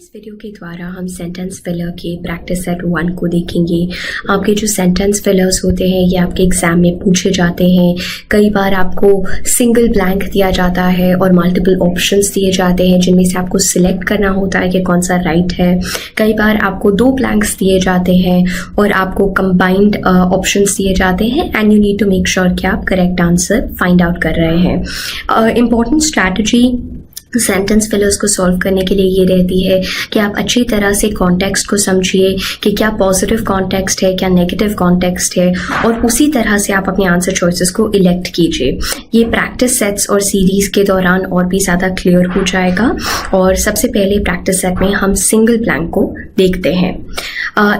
इस वीडियो के द्वारा हम सेंटेंस फिलर के प्रैक्टिस सेट 1 को देखेंगे। आपके जो सेंटेंस फिलर्स होते हैं ये आपके एग्जाम में पूछे जाते हैं। कई बार आपको सिंगल ब्लैंक दिया जाता है और मल्टीपल ऑप्शंस दिए जाते हैं जिनमें से आपको सिलेक्ट करना होता है कि कौन सा राइट है। कई बार आपको 2 ब्लैंक्स दिए जाते हैं और आपको कंबाइंड ऑप्शंस दिए जाते हैं and you need to make sure कि आप करेक्ट आंसर फाइंड आउट कर रहे हैं। इंपॉर्टेंट स्ट्रैटेजी सेंटेंस फिलर्स को सॉल्व करने के लिए ये रहती है कि आप अच्छी तरह से कॉन्टेक्स्ट को समझिए कि क्या पॉजिटिव कॉन्टेक्स्ट है, क्या नेगेटिव कॉन्टेक्स्ट है, और उसी तरह से आप अपने आंसर चॉइसेस को इलेक्ट कीजिए। ये प्रैक्टिस सेट्स और सीरीज के दौरान और भी ज़्यादा क्लियर हो जाएगा। और सबसे पहले प्रैक्टिस सेट में हम सिंगल ब्लैंक को देखते हैं।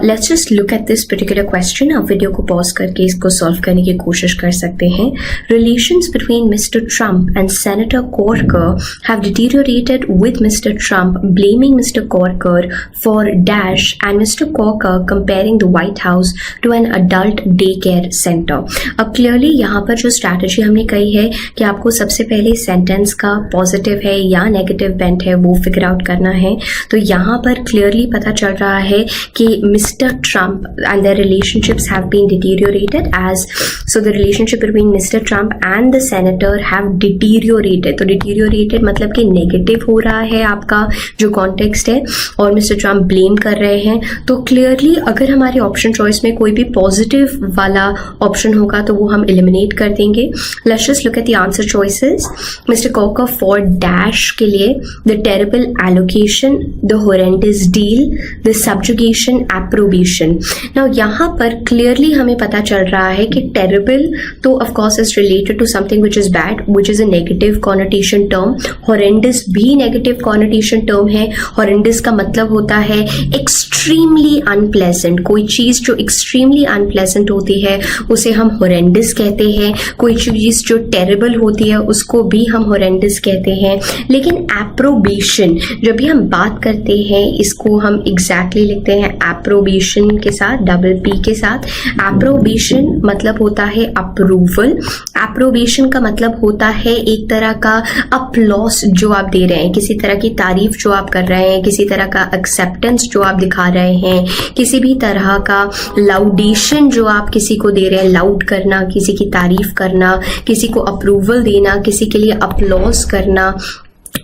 Let's just look at this particular question. आप वीडियो को पॉज करके इसको सॉल्व करने की कोशिश कर सकते हैं। Relations between mister Trump and senator Corker have deteriorated with Mr. Trump blaming Mr. Corker for dash and Mr. Corker comparing the White House to an adult daycare center. अब clearly यहाँ पर जो स्ट्रैटेजी हमने कही है कि आपको सबसे पहले सेंटेंस का पॉजिटिव है या नेगेटिव बेंट है वो फिगर आउट करना है। तो यहाँ पर क्लियरली पता चल रहा है कि mister Trump and their relationships have been deteriorated as so the relationship between mister Trump and the senator have deteriorated. तो डिटीरियोरेटेड मतलब कि नेगेटिव हो रहा है आपका जो कॉन्टेक्स्ट है और मिस्टर ट्रम्प ब्लेम कर रहे हैं। तो क्लियरली अगर हमारे ऑप्शन चॉइस में कोई भी पॉजिटिव वाला ऑप्शन होगा तो वो हम एलिमिनेट कर देंगे। Let's just look at the answer choices. Mister Corker for dash के लिए the terrible allocation, the horrendous deal, the subjugation, approbation. Now यहाँ पर क्लियरली हमें पता चल रहा है कि टेरिबल तो of course is related to something which is bad, which is a negative connotation term. Horrendous भी नेगेटिव कॉनोटेशन टर्म है। हॉरेंडस का मतलब होता है एक्सट्रीमली अनप्लेजेंट। कोई चीज जो एक्सट्रीमली अनप्लेजेंट होती है उसे हम हॉरेंडस कहते हैं। कोई चीज जो टेरिबल होती है उसको भी हम हॉरेंडस कहते हैं। लेकिन एप्रोबेशन जब भी हम बात करते हैं इसको हम एग्जैक्टली लिखते हैं एप्रोबेशन के साथ, डबल पी के साथ। एप्रोबेशन मतलब होता है अप्रूवल। एप्रोबेशन का मतलब होता है एक तरह का अपलॉस जो आप दे रहे हैं, किसी तरह की तारीफ जो आप कर रहे हैं, किसी तरह का एक्सेप्टेंस जो आप दिखा रहे हैं, किसी भी तरह का लाउडेशन जो आप किसी को दे रहे हैं, लाउड करना, किसी की तारीफ करना, किसी को अप्रूवल देना, किसी के लिए अपलॉस करना,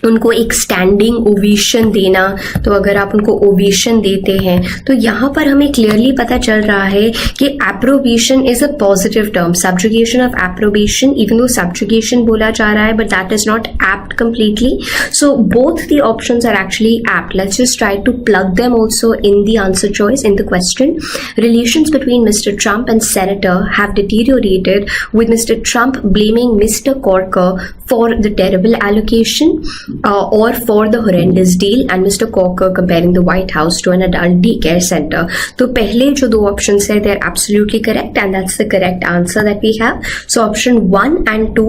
उनको एक स्टैंडिंग ओवेशन देना। तो अगर आप उनको ओवेशन देते हैं तो यहाँ पर हमें क्लियरली पता चल रहा है कि approbation is a positive term. Subjugation of approbation, even though subjugation बोला जा रहा है but that is not apt completely. So both the options are actually apt. Let's just try to plug them also in the answer choice in the question. Relations between mister Trump and senator have deteriorated with mister Trump blaming mister Corker for the terrible allocation or for the horrendous deal and Mr. Corker comparing the White House to an adult daycare center. तो पहले जो 2 options है they are absolutely correct and that's the correct answer that we have. So option 1 and 2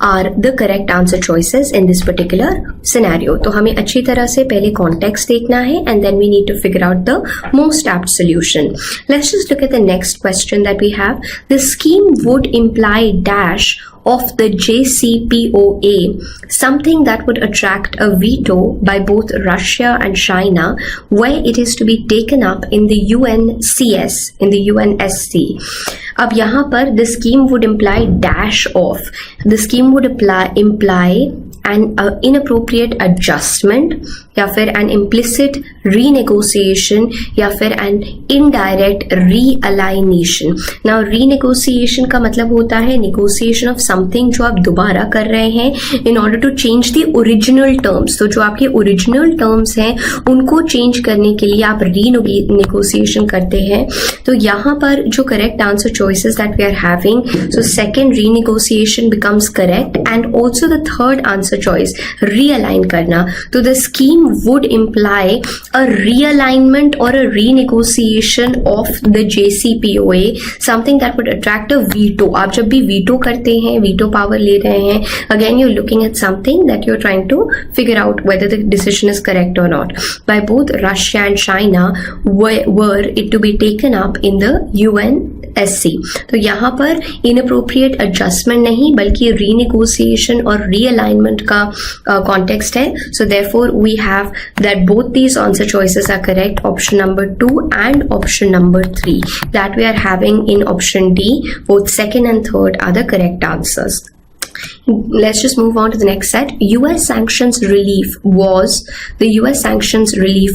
are the correct answer choices in this particular scenario. तो हमें अच्छी तरह से पहले context देखना है and then we need to figure out the most apt solution. Let's just look at the next question that we have. The scheme would imply dash of the JCPOA, something that would attract a veto by both Russia and China, where it is to be taken up in the UNCS, in the UNSC. अब यहाँ पर the scheme would imply dash of, the scheme would imply an inappropriate adjustment या फिर an implicit renegotiation या फिर an indirect realignation. Now renegotiation का मतलब होता है negotiation of something जो आप दोबारा कर रहे हैं in order to change the original terms. तो जो आपके original terms हैं उनको change करने के लिए आप renegotiation करते हैं। तो यहाँ पर जो correct answer choices that we are having, so second renegotiation becomes correct and also the third answer choice realign करना। तो the scheme would imply a realignment or a renegotiation of the JCPOA, something that would attract a veto. आप जब भी veto करते हैं, veto power ले रहे हैं, again you're looking at something that you're trying to figure out whether the decision is correct or not. By both Russia and China were it to be taken up in the UNSC. तो यहाँ पर inappropriate adjustment नहीं बल्कि renegotiation और realignment का context है. So therefore we have that both these answer answer choices are correct. Option number 2 and option number 3 that we are having in option D, both second and third are the correct answers. Let's just move on to the next set. The US sanctions relief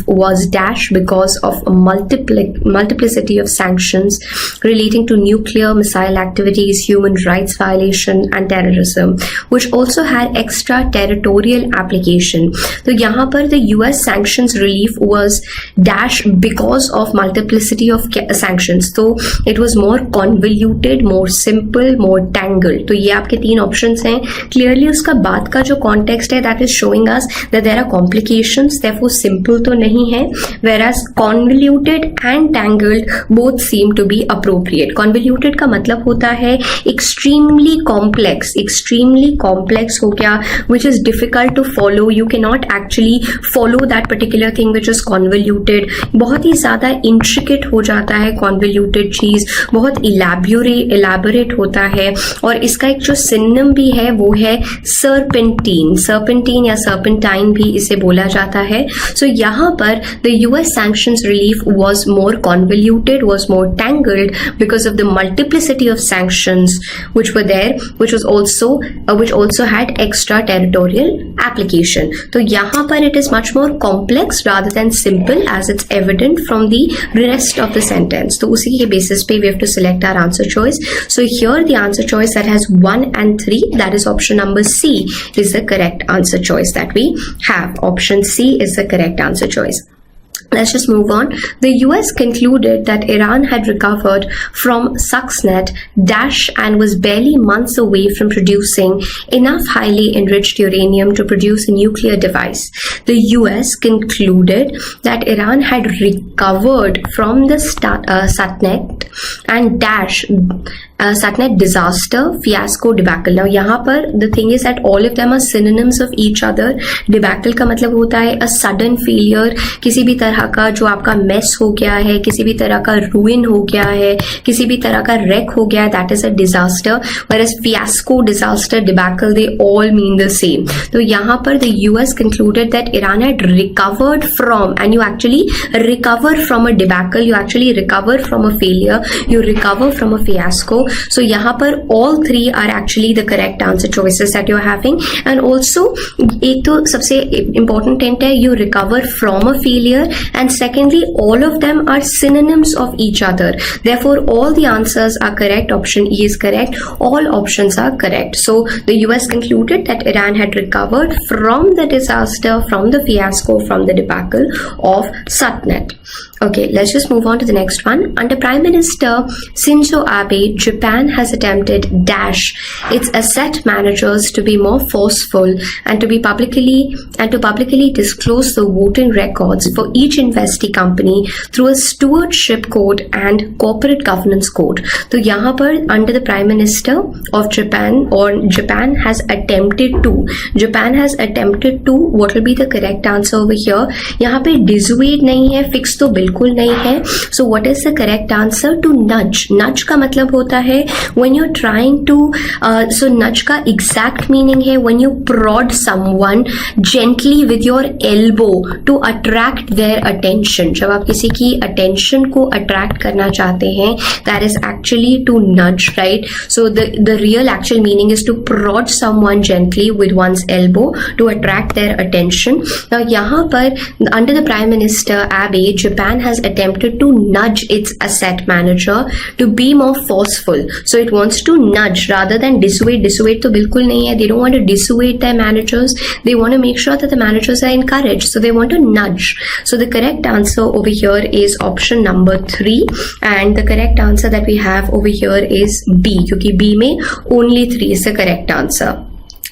was dash because of a multiplicity of sanctions relating to nuclear missile activities, human rights violation and terrorism, which also had extraterritorial application. तो यहाँ पर the US sanctions relief was dash because of multiplicity of sanctions. So it was more convoluted, more simple, more tangled. तो ये आपके 3 options हैं. Clearly उसका बाद का जो context है that is showing us that there are complications, therefore simple तो नहीं है, whereas convoluted and tangled both seem to be appropriate. Convoluted का मतलब होता है extremely complex हो गया, which is difficult to follow. You cannot actually follow that particular thing which is convoluted. बहुत ही ज़्यादा intricate हो जाता है convoluted चीज़, बहुत elaborate होता है. और इसका एक जो synonym भी है वो है serpentine या serpentine भी इसे बोला जाता है. So यहाँ पर the US sanctions relief was more convoluted, was more tangled because of the multiplicity of sanctions which were there, which also had extraterritorial application. तो यहाँ पर it is much more complex rather than simple as it's evident from the rest of the sentence. तो उसी के basis पे we have to select our answer choice. So here the answer choice that has 1 and 3, that is option number C, is the correct answer choice that we have. Option C is the correct answer choice. Let's just move on. The US concluded that Iran had recovered from Stuxnet dash and was barely months away from producing enough highly enriched uranium to produce a nuclear device. The US concluded that Iran had recovered from the Stuxnet and dash Stuxnet disaster, fiasco, debacle. Now यहाँ पर the thing is that all of them are synonyms of each other. Debacle का मतलब होता है a sudden failure, किसी भी तरह का जो आपका mess हो गया है, किसी भी तरह का ruin हो गया है, किसी भी तरह का wreck हो गया है, that is a disaster. Whereas fiasco, disaster, debacle, they all mean the same. तो यहाँ पर the US concluded that Iran had recovered from, and you actually recover from a debacle, you actually recover from a failure, you recover from a fiasco. So यहाँ पर all 3 are actually the correct answer choices that you're having. And also एक तो सबसे important hint है you recover from a failure, and secondly all of them are synonyms of each other. Therefore all the answers are correct. Option E is correct. All options are correct. So the US concluded that Iran had recovered from the disaster, from the fiasco, from the debacle of Stuxnet. Okay, let's just move on to the next one. Under Prime Minister Shinzo Abe, Japan has attempted dash its asset managers to be more forceful and to publicly disclose the voting records for each investee company through a stewardship code and corporate governance code. तो यहाँ पर under the Prime Minister of Japan, or Japan has attempted to, what will be the correct answer over here? यहाँ पे dissuade नहीं है, fix तो बिल्कुल नहीं है. So what is the correct answer? To nudge. Nudge का मतलब होता है when you're trying to, so nudge का exact meaning है when you prod someone gently with your elbow to attract their attention. जब आप किसी की attention को attract करना चाहते हैं, that is actually to nudge, right? So the real actual meaning is to prod someone gently with one's elbow to attract their attention. Now यहाँ पर under the Prime Minister Abe, Japan has attempted to nudge its asset manager to be more forceful. So it wants to nudge rather than dissuade. Dissuade तो बिल्कुल नहीं है. They don't want to dissuade their managers. They want to make sure that the managers are encouraged. So they want to nudge. So the correct answer over here is option number 3, and the correct answer that we have over here is B, क्योंकि B में only 3 is the correct answer.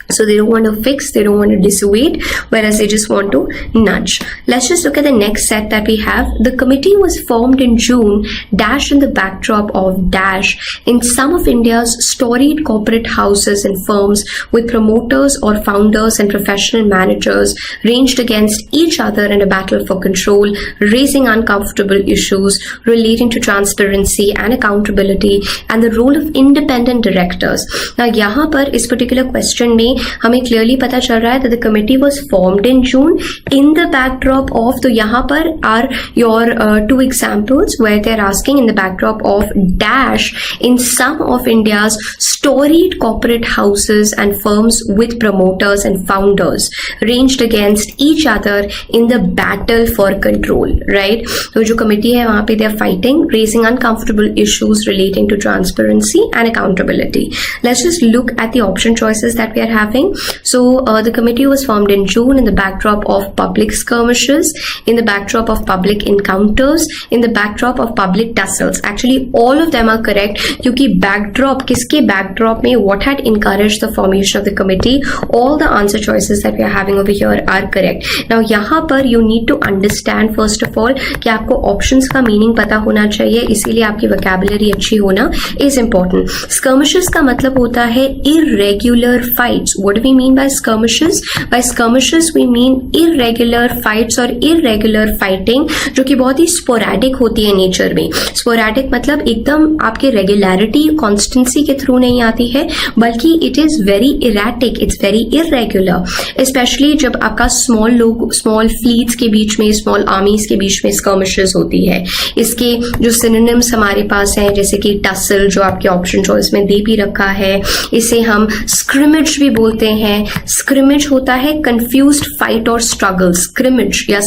So they don't want to fix, they don't want to dissuade, whereas they just want to nudge. Let's just look at the next set that we have. The committee was formed in June, dash in the backdrop of dash in some of India's storied corporate houses and firms, with promoters or founders and professional managers ranged against each other in a battle for control, raising uncomfortable issues relating to transparency and accountability and the role of independent directors. Now यहाँ पर इस particular question में हमें clearly पता चल रहा है that the committee was formed in June in the backdrop of, तो यहाँ पर are your two examples where they're asking in the backdrop of dash in some of India's storied corporate houses and firms with promoters and founders ranged against each other in the battle for control, right? तो जो committee है वहाँ पे they are fighting, raising uncomfortable issues relating to transparency and accountability. Let's just look at the option choices that we are having. So the committee was formed in June in the backdrop of public skirmishes, in the backdrop of public encounters, in the backdrop of public tussles. Actually all of them are correct क्योंकि backdrop, किसके backdrop में what had encouraged the formation of the committee, all the answer choices that we are having over here are correct. Now यहाँ पर you need to understand first of all कि आपको options का meaning पता होना चाहिए, इसीलिए आपकी vocabulary अच्छी होना is important. Skirmishes का मतलब होता है irregular fights. What do we mean by skirmishes? By skirmishes we mean irregular fights और irregular fighting जो कि बहुत ही sporadic होती है nature में. Sporadic मतलब एकदम आपके regularity, constancy के through नहीं आती है, बल्कि it is very erratic, it's very irregular. Especially जब आपका small fleets के बीच में, small armies के बीच में skirmishes होती है. इसके जो synonyms हमारे पास हैं जैसे कि tussle जो आपके option choice में दे भी रखा है, इसे हम scrimmage भी बोलते हैं. Scrimmage होता है confused fight और struggle, scrimmage या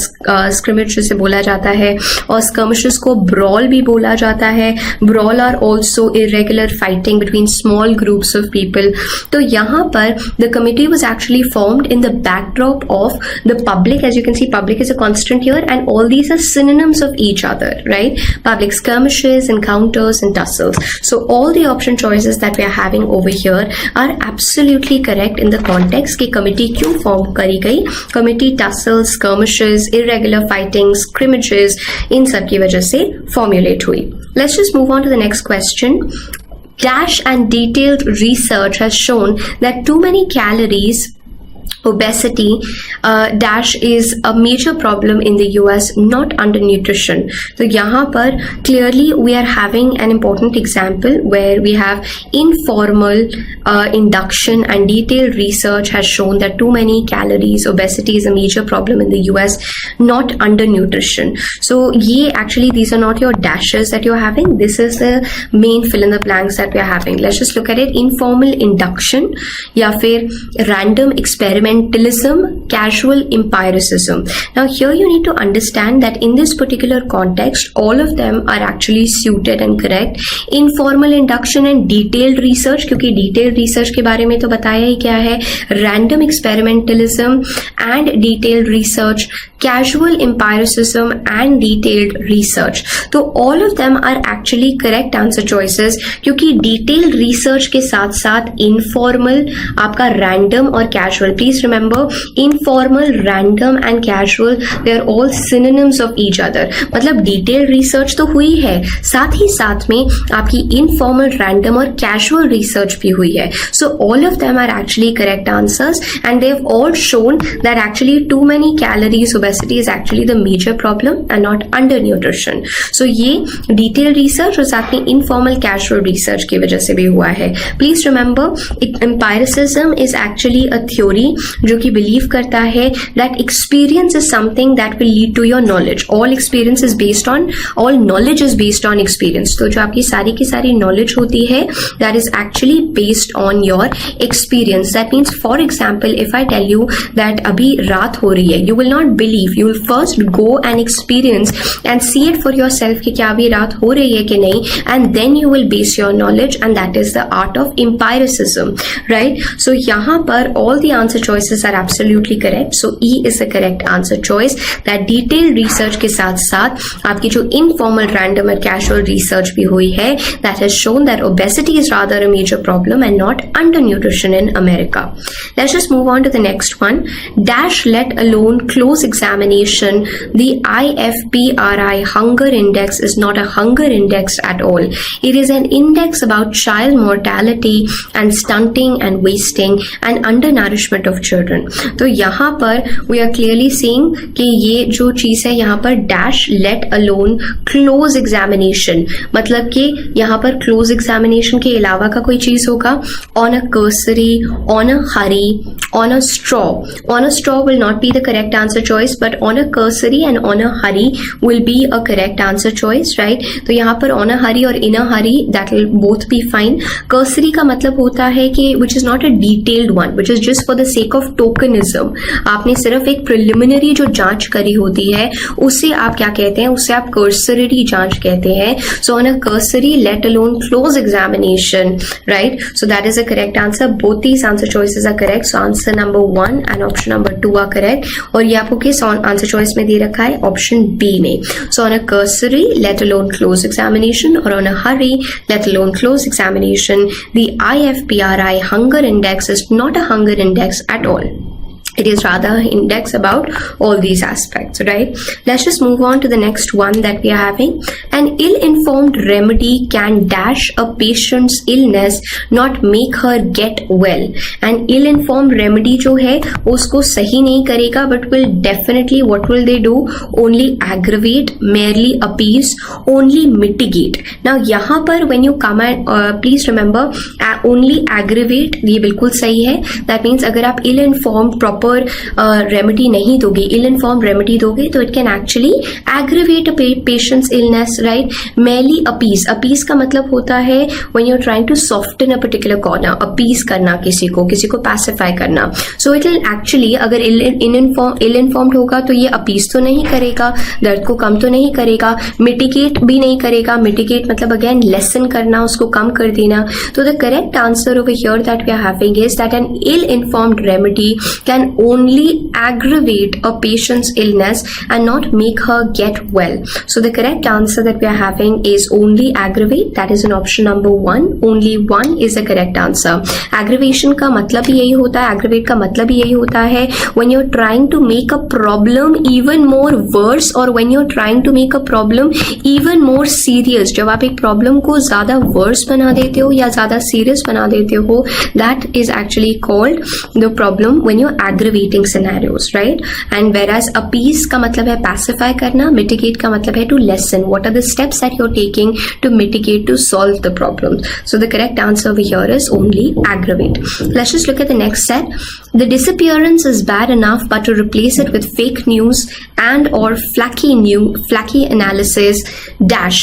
scrimmage जिसे बोला जाता है, और skirmishes को brawl भी बोला जाता है. Brawl are also irregular fighting between small groups of people. तो यहाँ पर the committee was actually formed in the backdrop of the public. As you can see, public is a constant here and all these are synonyms of each other, right? Public skirmishes, encounters and tussles. So all the option choices that we are having over here are absolutely correct in the context कि committee क्यों form करी गई. Committee tussles, skirmishes, irregular fighting, scrimmages, इन सब की वजह से formulate हुई. Let's just move on to the next question. Dash and detailed research has shown that too many calories, obesity, dash is a major problem in the US, not undernutrition. So यहाँ पर clearly we are having an important example where we have informal induction and detailed research has shown that too many calories, obesity is a major problem in the US, not undernutrition. So ये actually these are not your dashes that you're having. This is the main fill in the blanks that we are having. Let's just look at it. Informal induction या फिर random experimentalism, casual empiricism. Now here you need to understand that in this particular context all of them are actually suited and correct. Informal induction and detailed research, क्योंकि detailed research के बारे में तो बताया ही क्या है. Random experimentalism and detailed research, casual empiricism and detailed research. तो all of them are actually correct answer choices क्योंकि detailed research के साथ साथ informal, आपका random और casual. Please remember informal, random and casual they are all synonyms of each other. मतलब detailed research तो हुई है, साथ ही साथ में आपकी informal, random और casual research भी हुई है. So all of them are actually correct answers and they have all shown that actually too many calories, obesity is actually the major problem and not undernutrition. So ये detailed research और साथ में informal, casual research की वजह से भी हुआ है. Please remember empiricism is actually a theory जो कि believe करता है that experience is something that will lead to your knowledge. All experience is based on, all knowledge is based on experience. तो जो आपकी सारी की सारी knowledge होती है that is actually based on your experience. That means for example if I tell you that अभी रात हो रही है, you will not believe, you will first go and experience and see it for yourself कि क्या अभी रात हो रही है कि नहीं, and then you will base your knowledge and that is the art of empiricism, right? So यहाँ पर all the answer choices are absolutely correct. So E is the correct answer choice. That detailed research के साथ साथ आपकी जो informal, random और casual research भी हुई है that has shown that obesity is rather a major problem and not undernutrition in America. Let's just move on to the next one. Dash let alone close examination. The IFPRI hunger index is not a hunger index at all. It is an index about child mortality and stunting and wasting and undernourishment of children. तो यहाँ पर we are clearly saying कि ये जो चीज है यहाँ पर dash late alone close examination, मतलब कि यहाँ पर क्लोज एग्जामिनेशन के अलावा का कोई चीज होगा, on a cursory, on a Hari, on a straw. On a straw will not be the correct answer choice, but on a cursory and on a hurry will be a correct answer choice, right? तो यहाँ पर on a hurry और in a hurry that will both be fine. Cursory का मतलब होता है कि which is not a detailed one, which is just for the sake of tokenism. आपने सिर्फ एक preliminary जो जांच करी होती है उसे आप क्या कहते हैं, उसे आप cursory जांच कहते हैं. So on a cursory, let alone close examination, right? So that is a correct answer. Both these answer choices are correct. So answer number 1 and option number 2 are correct. और ये आपको किस आंसर चॉइस में दे रखा है, option B में. So on a cursory let alone close examination और on a hurry let alone close examination. The IFPRI hunger index is not a hunger index at all. It is rather an index about all these aspects, right? Let's just move on to the next one that we are having. An ill-informed remedy can dash a patient's illness, not make her get well. An ill-informed remedy जो है उसको सही नहीं करेगा, but will definitely, what will they do? Only aggravate, merely appease, only mitigate. Now यहाँ पर when you come and please remember only aggravate ये बिल्कुल सही है. That means अगर आप ill-informed proper रेमेडी नहीं दोगे, इल इन्फॉर्म रेमेडी दोगे तो it can actually aggravate a patient's illness, right? Merely appease, appease का मतलब होता है when you are trying to soften a particular corner, appease करना किसी को पैसिफाई करना. सो इट विल एक्चुअली, अगर इल इन्फॉर्म्ड होगा तो ये अपीज तो नहीं करेगा, दर्द को कम तो नहीं करेगा, मिटिगेट भी नहीं करेगा. मिटिगेट मतलब अगेन लेसन करना, उसको कम कर देना. तो the correct answer over here that we are having is that an ill informed remedy can only aggravate a patient's illness and not make her get well. So the correct answer that we are having is only aggravate. That is in option number 1. Only 1 is the correct answer. Aggravation का मतलब ही यही होता है, aggravate का मतलब ही यही होता है when you're trying to make a problem even more worse or when you're trying to make a problem even more serious. जब आप एक problem को ज़्यादा worse बना देते हो या ज़्यादा serious बना देते हो, that is actually called the problem when you're aggravating scenarios, right? And whereas appease का मतलब है pacify करना, mitigate का मतलब है to lessen. What are the steps that you're taking to mitigate, to solve the problem? So the correct answer over here is only aggravate. Let's just look at the next set. The disappearance is bad enough, but to replace it with fake news and or flaky analysis dash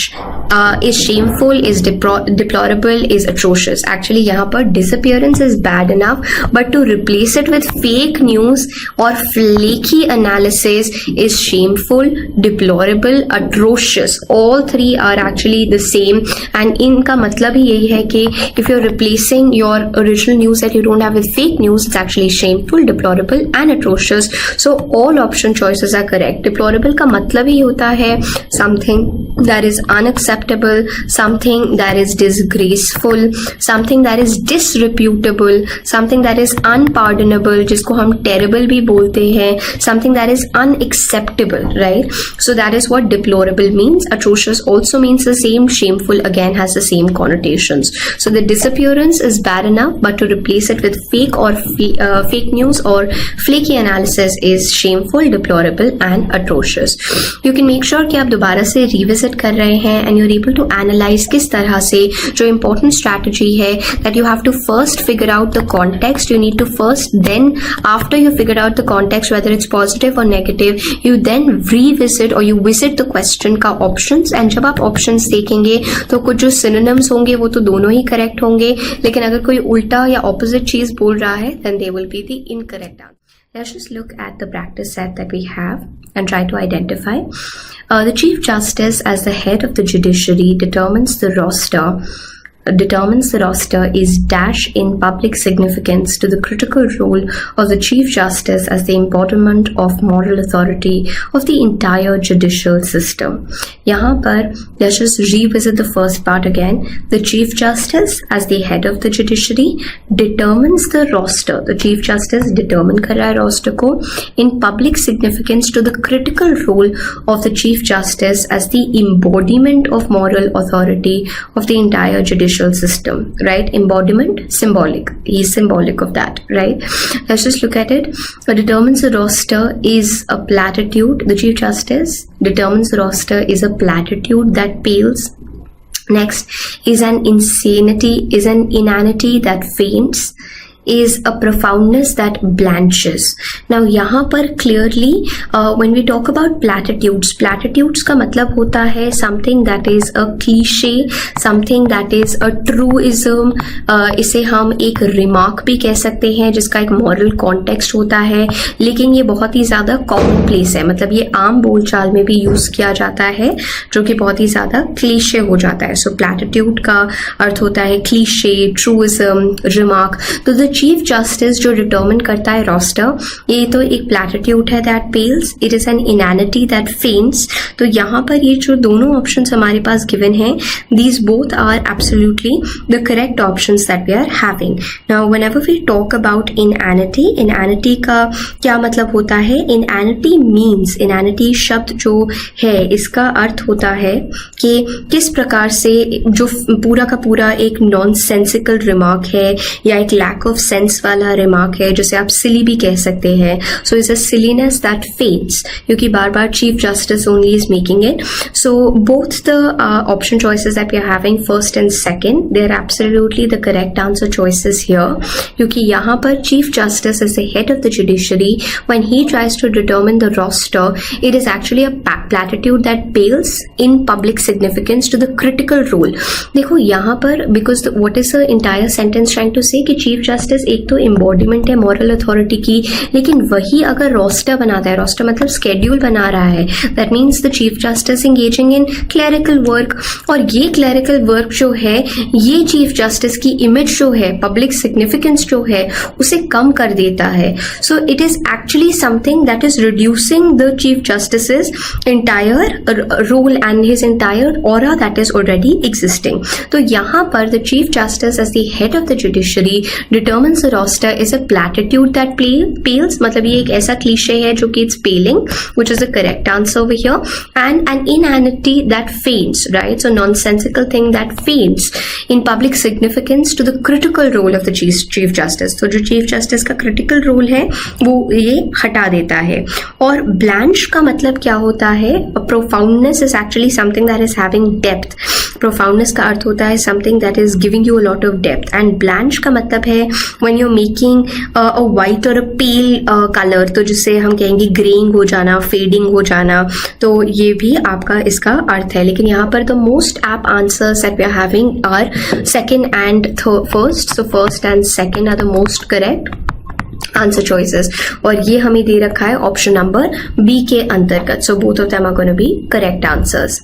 is shameful, is deplorable, is atrocious. Actually यहाँ पर disappearance is bad enough, but to replace it with fake news or flaky analysis is shameful, deplorable, atrocious. All three are actually the same, and इनका मतलब ही यही है कि if you're replacing your original news that you don't have with fake news, it's actually shameful, deplorable and atrocious. So all option choices are correct. Deplorable का मतलब ही होता है something that is unacceptable, something that is disgraceful, something that is disreputable, something that is unpardonable, जिसको हम terrible भी बोलते हैं, something that is unacceptable, right? So that is what deplorable means. Atrocious also means the same. Shameful again has the same connotations. So the disappearance is bad enough, but to replace it with fake or fake news or flaky analysis is shameful, deplorable and atrocious. You can make sure कि आप दोबारा से revisit कर रहे हैं and you're able to analyze किस तरह से जो important strategy है that you have to first figure out the context. You need to first, then after you figure out the context whether it's positive or negative, you then revisit or you visit the question का options, and जब आप options देखेंगे तो कुछ जो synonyms होंगे वो तो दोनों ही correct होंगे, लेकिन अगर कोई उल्टा या opposite चीज बोल रहा है then they will be the incorrect answer. Let's just look at the practice set that we have and try to identify. The Chief Justice as the head of the judiciary determines the roster is dash in public significance to the critical role of the Chief Justice as the embodiment of moral authority of the entire judicial system. यहाँ पर let's just revisit the first part again. The Chief Justice as the head of the judiciary determines the roster. The Chief Justice determine कर रहा है roster को in public significance to the critical role of the Chief Justice as the embodiment of moral authority of the entire judicial judicial system, right? Embodiment, symbolic. He's symbolic of that, right? Let's just look at it. What determines the roster is a platitude. The Chief Justice determines the roster is a platitude that pales. Next is an inanity that faints. Is a profoundness that blanches. Now यहाँ पर clearly when we talk about platitudes का मतलब होता है something that is a cliche, something that is a truism. इसे हम एक remark भी कह सकते हैं जिसका एक moral context होता है, लेकिन ये बहुत ही ज़्यादा commonplace है, मतलब ये आम बोलचाल में भी यूज़ किया जाता है जो कि बहुत ही ज़्यादा cliche हो जाता है. So platitude का अर्थ होता है cliche, truism, remark. तो the चीफ जस्टिस जो डिटर्मिन करता है रोस्टर, ये तो एक प्लैटिट्यूड है that pales, it is an inanity that faints. तो यहाँ पर ये जो दोनों ऑप्शंस हमारे पास गिवन हैं, these both are absolutely the correct options that we are having. Now whenever we talk about inanity का क्या मतलब होता है? इनैनिटी मीन्स, इनैनिटी शब्द जो है इसका अर्थ होता है कि किस प्रकार से जो पूरा का पूरा एक नॉन सेंसिकल रिमार्क है या एक लैक ऑफ सेंस वाला रिमार्क है, जिसे आप सिली भी कह सकते हैं. So is a silliness that fades, क्योंकि बार बार chief justice only is making it. So both the option choices that we are having, first and second, they are absolutely the correct answer choices here, क्योंकि यहाँ पर chief justice is the head of the judiciary. When he tries to determine the roster, it is actually a platitude that pales in public significance to the critical role. देखो यहाँ पर, because what is the entire sentence trying to say कि chief justice एक तो embodiment है moral authority की, लेकिन वही अगर रोस्टर बनाता है, रोस्टर मतलब स्केड्यूल बना रहा है, that means the chief justice engaging in clerical work. और ये क्लरिकल वर्क जो है, ये चीफ जस्टिस की इमेज जो है, पब्लिक सिग्निफिकेंस जो है, उसे कम कर देता है. So it is actually something that is reducing the chief justice entire role and his entire aura that is already existing. तो यहाँ पर the chief justice as the head of the judiciary determines the roster is a platitude that pales, मतलब ये एक ऐसा cliché है जो कि it's paling, which is the correct answer over here, and an inanity that faints, right? So nonsensical thing that faints in public significance to the critical role of the chief justice. तो जो chief justice का critical role है वो ये हटा देता है. और blanch का मतलब क्या होता है? Profoundness is actually something that is having depth. Profoundness का अर्थ होता है something that is giving you a lot of depth, and blanch का मतलब है when you're making a white or a pale color, तो जिसे हम कहेंगे ग्रेइंग हो जाना, फेडिंग हो जाना, तो ये भी आपका इसका अर्थ है. लेकिन यहाँ पर the most apt answers that we are having are second and first. So first and second are the most correct answer choices, और ये हमें दे रखा है ऑप्शन नंबर बी के अंतर्गत. So both of them are gonna be correct answers.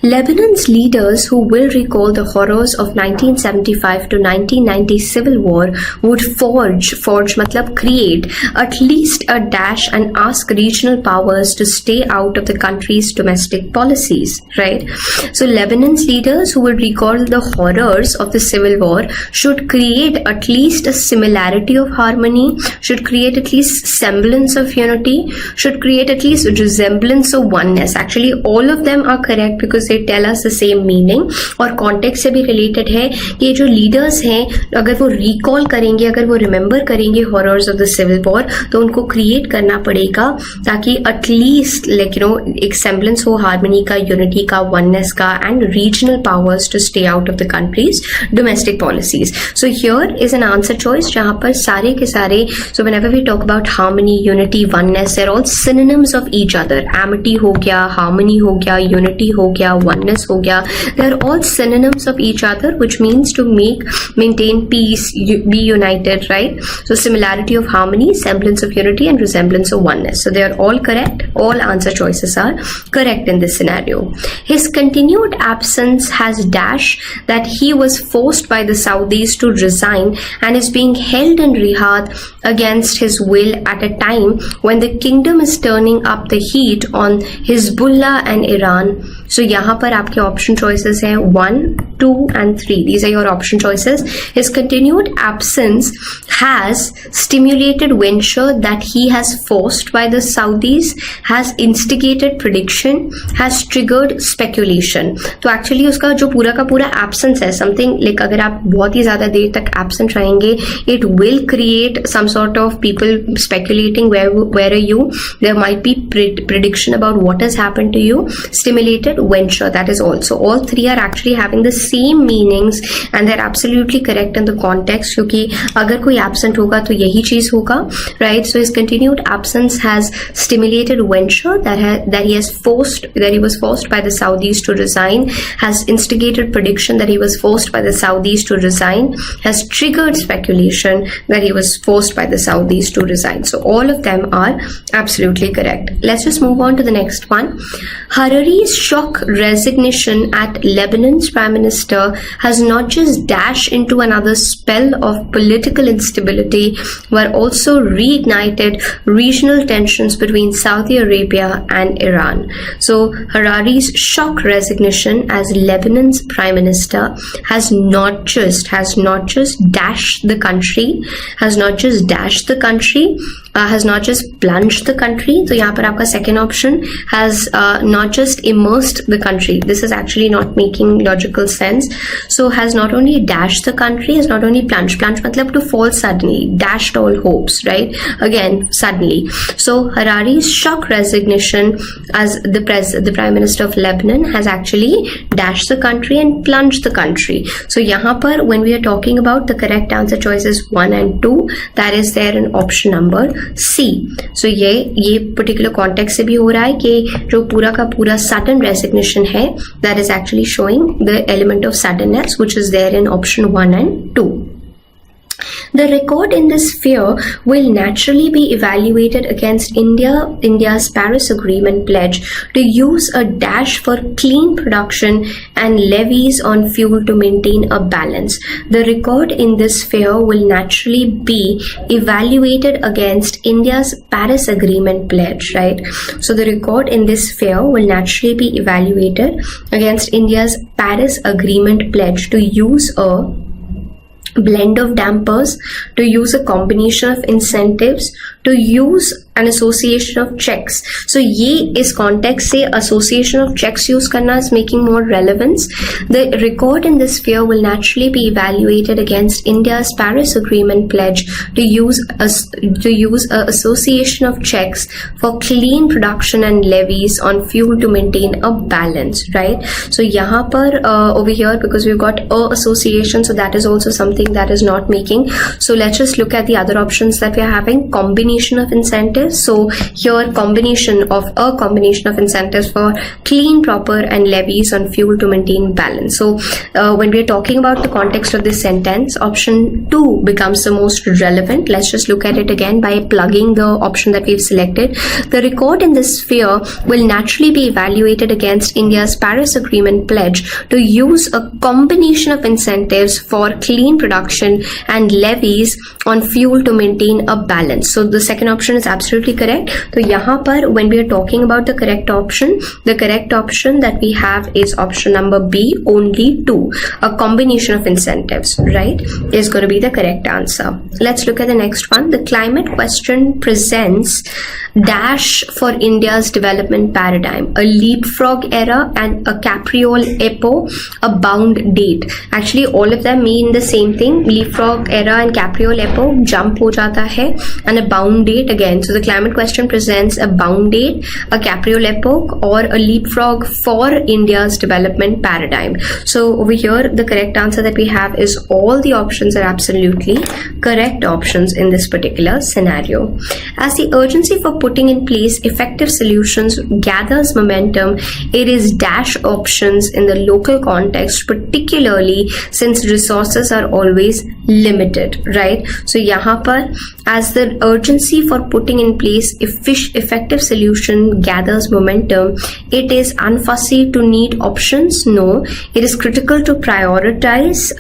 Lebanon's leaders who will recall the horrors of 1975 to 1990 civil war would forge मतलब create at least a dash and ask regional powers to stay out of the country's domestic policies, right? So Lebanon's leaders who will recall the horrors of the civil war should create at least a similarity of harmony, should create at least semblance of unity, should create at least resemblance of oneness. Actually all of them are correct because they tell us the same meaning, और context से भी related है कि ये जो leaders हैं, अगर वो recall करेंगे, अगर वो remember करेंगे horrors of the civil war, तो उनको create करना पड़ेगा ताकि at least like you know एक semblance हो harmony का, unity का, oneness का, and regional powers to stay out of the country's domestic policies. So here is an answer choice जहाँ पर सारे के सारे, so whenever we talk about harmony, unity, oneness, they're all synonyms of each other. Amity हो गया, harmony हो गया, unity हो गया, oneness हो गया, they're all synonyms of each other, which means to maintain peace, be united, right? So similarity of harmony, semblance of unity, and resemblance of oneness. So they are all correct. All answer choices are correct in this scenario. His continued absence has dash that he was forced by the Saudis to resign and is being held in Riyadh again against his will at a time when the kingdom is turning up the heat on Hezbollah and Iran. So यहाँ पर आपके option choices हैं 1, 2 and 3. These are your option choices. His continued absence has stimulated venture that he has forced by the Saudis, has instigated prediction, has triggered speculation. तो actually उसका जो पूरा का पूरा absence है something like अगर आप बहुत ही ज़्यादा देर तक absent रहेंगे, it will create some sort of people speculating where are you. There might be prediction about what has happened to you. Stimulated venture, that is also. All three are actually having the same meanings and they're absolutely correct in the context क्योंकि अगर कोई absent होगा तो यही चीज होगा, right? So his continued absence has stimulated venture that he was forced by the Saudis to resign, has instigated prediction that he was forced by the Saudis to resign, has triggered speculation that he was forced by the Saudis to resign. So all of them are absolutely correct. Let's just move on to the next one. Harari's shock resignation at Lebanon's prime minister has not just dashed into another spell of political instability, but also reignited regional tensions between Saudi Arabia and Iran. So Harari's shock resignation as Lebanon's prime minister has not just dashed the country, has not just plunged the country. So यहाँ पर आपका second option has not just immersed the country. This is actually not making logical sense. So has not only dashed the country, has not only plunged matlab to fall suddenly, dashed all hopes, right? Again, suddenly. So Harari's shock resignation as the prime minister of Lebanon has actually dashed the country and plunged the country. So यहाँ पर when we are talking about the correct answer choices 1 and 2, that is there in option number C. So ये particular context से भी हो रहा है कि जो पूरा का पूरा sudden resignation है, that is actually showing the element of suddenness which is there in option 1 and 2. The record in this sphere will naturally be evaluated against India's Paris Agreement pledge to use a dash for clean production and levies on fuel to maintain a balance. The record in this sphere will naturally be evaluated against India's Paris Agreement pledge, right? So the record in this sphere will naturally be evaluated against India's Paris Agreement pledge to use a blend of dampers, to use a combination of incentives, to use an association of checks. So ये इस context से association of checks use करना is making more relevance. The record in this sphere will naturally be evaluated against India's Paris Agreement pledge to use a association of checks for clean production and levies on fuel to maintain a balance, right? So यहाँ पर over here because we've got a association, so that is also something that is not making. So let's just look at the other options that we are having. Combination of incentives. So here combination of incentives for clean, proper and levies on fuel to maintain balance. So when we are talking about the context of this sentence, option 2 becomes the most relevant. Let's just look at it again by plugging the option that we've selected. The record in this sphere will naturally be evaluated against India's Paris Agreement pledge to use a combination of incentives for clean production and levies on fuel to maintain a balance. So the second option is absolutely correct. So यहाँ पर when we are talking about the correct option that we have is option number B, only 2. A combination of incentives, right, is going to be the correct answer. Let's look at the next one. The climate question presents dash for India's development paradigm, a leapfrog era and a capriole epoch, a bound date. Actually all of them mean the same thing. Leapfrog era and capriole epoch, jump हो जाता है, and a bound date again. So the climate question presents a bound date, a capriole epoch or a leapfrog for India's development paradigm. So over here the correct answer that we have is all the options are absolutely correct options in this particular scenario. As the urgency for putting in place effective solutions gathers momentum, it is dash options in the local context, particularly since resources are always limited, right? So यहाँ पर as the urgency for putting in place effective solution gathers momentum, it is unfussy to need options. No, it is critical to prioritize.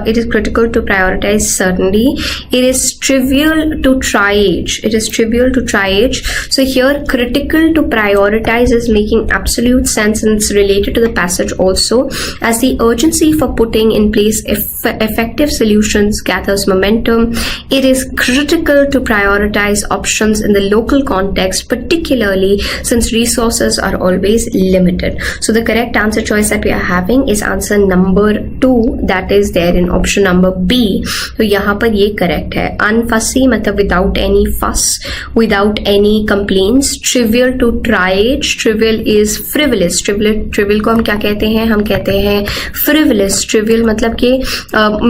It is critical to prioritize. Certainly, it is trivial to triage. It is trivial to triage. So here, critical to prioritize is making absolute sense, and it's related to the passage also. As the urgency for putting in place effective solutions gathers momentum, it is critical to prioritize options in the local context, particularly since resources are always limited. So the correct answer choice that we are having is answer number 2, that is there in option number B. तो यहाँ पर ये correct है. Unfussy मतलब without any fuss, without any complaints. Trivial to triage. Trivial is frivolous. Trivial को हम क्या कहते हैं? हम कहते हैं frivolous. Trivial मतलब कि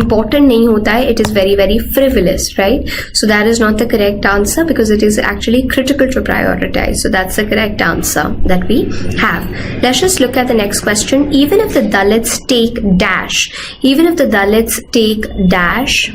important नहीं होता है. It is very very frivolous, right? So that is not the correct answer because it is actually critical to prioritize. So that's the correct answer that we have. Let's just look at the next question. Even if the Dalits take dash, even if the Dalits take dash,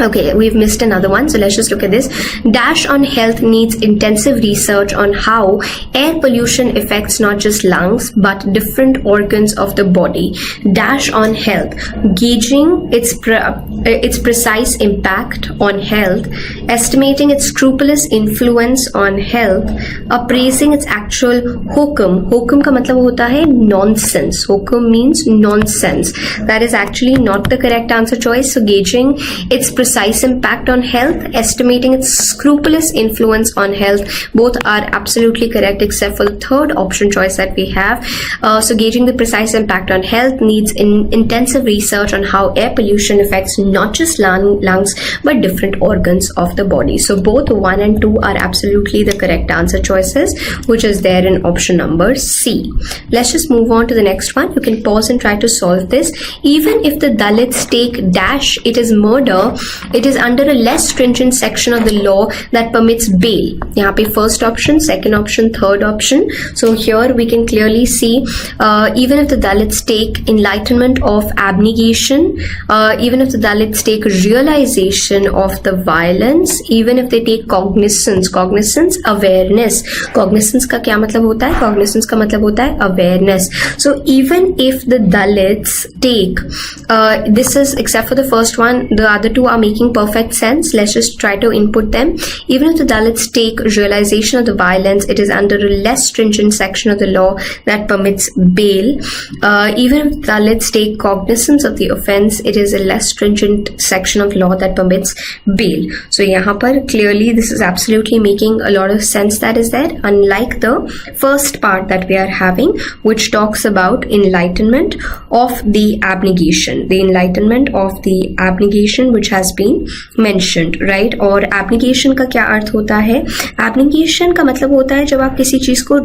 okay, we've missed another one, so let's just look at this. Dash on health needs intensive research on how air pollution affects not just lungs but different organs of the body. Dash on health, gauging its precise impact on health, estimating its scrupulous influence on health, appraising its actual hokum. Hokum का मतलब होता है nonsense. Hokum means nonsense. That is actually not the correct answer choice. So gauging its precise impact on health, estimating its scrupulous influence on health, both are absolutely correct except for the third option choice that we have. So gauging the precise impact on health needs intensive research on how air pollution affects not just lungs but different organs of the body. So both 1 and 2 are absolutely the correct answer choices, which is there in option number C. Let's just move on to the next one. You can pause and try to solve this. Even if the Dalits take dash, it is murder, it is under a less stringent section of the law that permits bail. यहाँ पे first option, second option, third option. So here we can clearly see even if the Dalits take enlightenment of abnegation, even if the Dalits take realization of the violence, even if they take cognizance, awareness. Cognizance का क्या मतलब होता है? Cognizance का मतलब होता है awareness. So even if the Dalits take, this is except for the first one, the other two are making perfect sense. Let's just try to input them. Even if the Dalits take realization of the violence, it is under a less stringent section of the law that permits bail. Even if Dalits take cognizance of the offense, it is a less stringent section of law that permits bail. So यहाँ पर clearly this is absolutely making a lot of sense that is there, unlike the first part that we are having, which talks about enlightenment of the abnegation. The enlightenment of the abnegation which has been mentioned, right? और abnegation का क्या अर्थ होता है? Abnegation का मतलब होता है जब आप किसी चीज को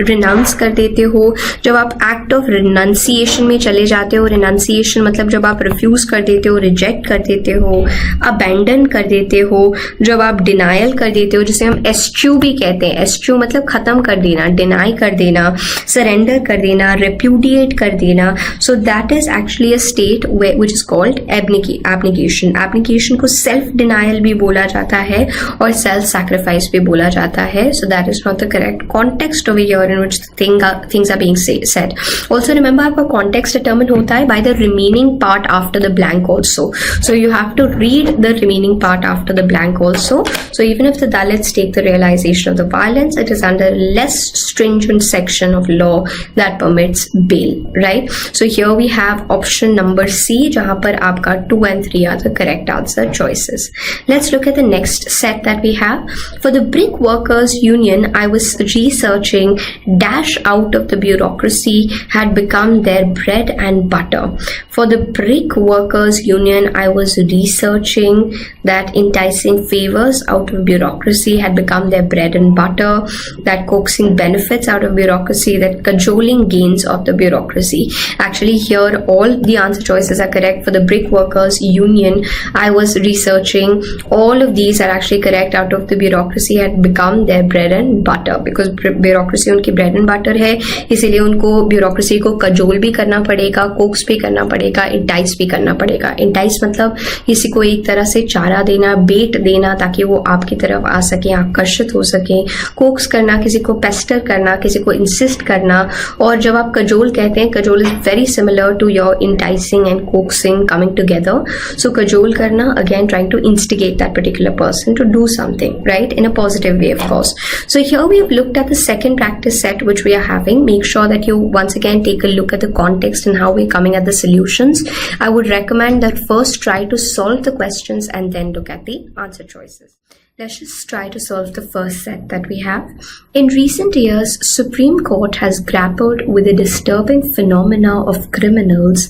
renounce कर देते हो, जब आप act of renunciation में चले जाते हो. renunciation मतलब जब आप refuse कर देते हो, reject कर देते हो, abandon कर देते हो, जब आप denial कर देते हो, जिसे हम eschew भी कहते हैं. eschew मतलब खत्म कर देना, deny कर देना, surrender कर देना, repudiate कर देना. So that is actually a state which is called abnegation. Abnegation को self denial भी बोला जाता है और self sacrifice भी बोला जाता है. So that is not the correct context over here in which things are being said. Also remember आपका context determined होता है by the remaining part after the blank also. So you have to read the remaining part after the blank also. So even if the Dalits take the realization of the violence, it is under less stringent section of law that permits bail, right? So here we have option number C, जहाँ पर आपका 2 and 3 are the correct answer choices. Let's look at the next set that we have. For the Brick Workers Union, I was researching dash out of the bureaucracy had become their bread and butter. For the Brick Workers Union, I was researching that enticing favors out of bureaucracy had become their bread and butter, that coaxing benefits out of bureaucracy, that cajoling gains of the bureaucracy. Actually here all the answer choices are correct. For the Brick Workers Union, I was researching, all of these are actually correct. Out of the bureaucracy had become their bread and butter, because bureaucracy उनकी bread and butter है, इसीलिए उनको bureaucracy को cajole भी करना पड़ेगा, coax भी करना पड़ेगा, entice भी करना पड़ेगा. entice मतलब किसी को एक तरह से चारा देना, बेट देना ताकि वो आपकी तरफ आ सके, आकर्षित हो सके। कोक्स करना, किसी को पेस्टर करना, किसी को इंसिस्ट करना। और जब आप कजोल कहते हैं, cajole is very similar to your enticing and coaxing coming together. So cajole करना, again trying to instigate that particular person to do something, right, in a positive way, of course. So here we have looked at the second practice set which we are having. Make sure that you once again take a look at the context and how we're coming at the solutions. I would recommend that first try to solve the questions and then look at the answer choices. Let's just try to solve the first set that we have. In recent years, Supreme Court has grappled with the disturbing phenomena of criminals.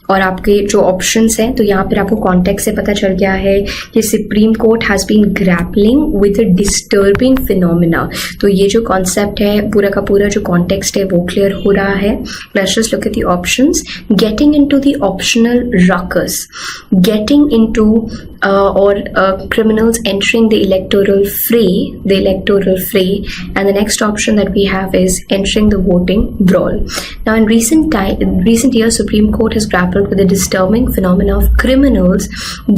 और आपके जो options हैं, तो यहाँ पर आपको context से पता चल गया है कि supreme court has been grappling with disturbing phenomena. तो ये जो कॉन्सेप्ट है, पूरा का पूरा जो कॉन्टेक्स्ट है वो क्लियर हो रहा है। Let's just look at the options. Getting into the optional ruckus, getting into or criminals entering the electoral fray, and the next option that we have is entering the voting brawl. Now in recent years, Supreme Court has grappled with the disturbing phenomena of criminals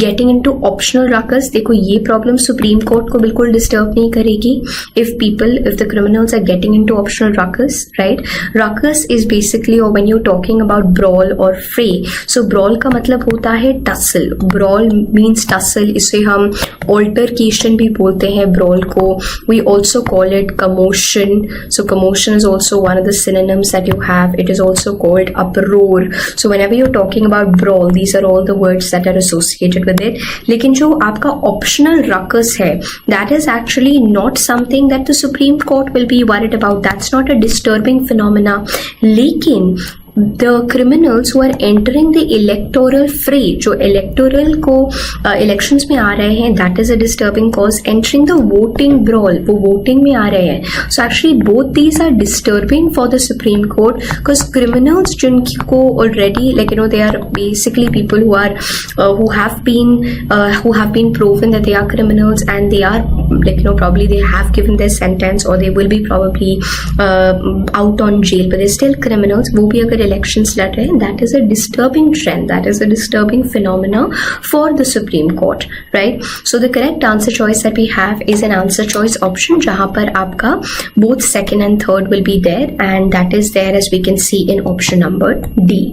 getting into optional ruckus. देखो ये problem Supreme Court को बिल्कुल disturb नहीं करेगी if the criminals are getting into optional ruckus, right? Ruckus is basically, or when you're talking about brawl or fray, so brawl का मतलब होता है tussle. Brawl means tussle, इसे हम altercation भी बोलते हैं brawl को. We also call it commotion. So commotion is also one of the synonyms that you have. It is also called uproar. So whenever you're talking about brawl, these are all the words that are associated with it. लेकिन जो आपका optional ruckus है, that is actually not something that the Supreme Court will be worried about. That's not a disturbing phenomena. लेकिन the criminals who are entering the electoral fray, जो electoral को elections में आ रहे हैं, that is a disturbing cause. Entering the voting brawl, वो voting में आ रहे हैं. So actually both these are disturbing for the Supreme Court, because criminals जिनको already, like you know, they are basically people who are who have been proven that they are criminals, and they are, like you know, probably they have given their sentence or they will be probably out on jail, but they're still criminals. वो भी अगर elections लड़ रहे हैं, that is a disturbing trend, that is a disturbing phenomena for the Supreme Court, right? So the correct answer choice that we have is an answer choice option, जहाँ पर आपका both second and third will be there, and that is there as we can see in option number D.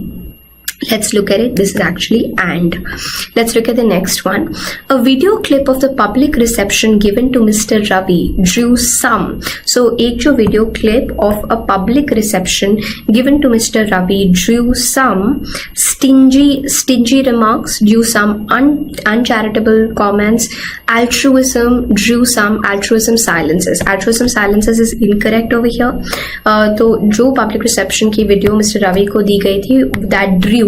Let's look at it. This is actually and. Let's look at the next one. A video clip of the public reception given to Mr. Ravi drew some. So, एक जो video clip of a public reception given to Mr. Ravi drew some stingy remarks, drew some uncharitable comments. Altruism drew some altruism silences. Altruism silences is incorrect over here. तो जो public reception की video Mr. Ravi को दी गई थी,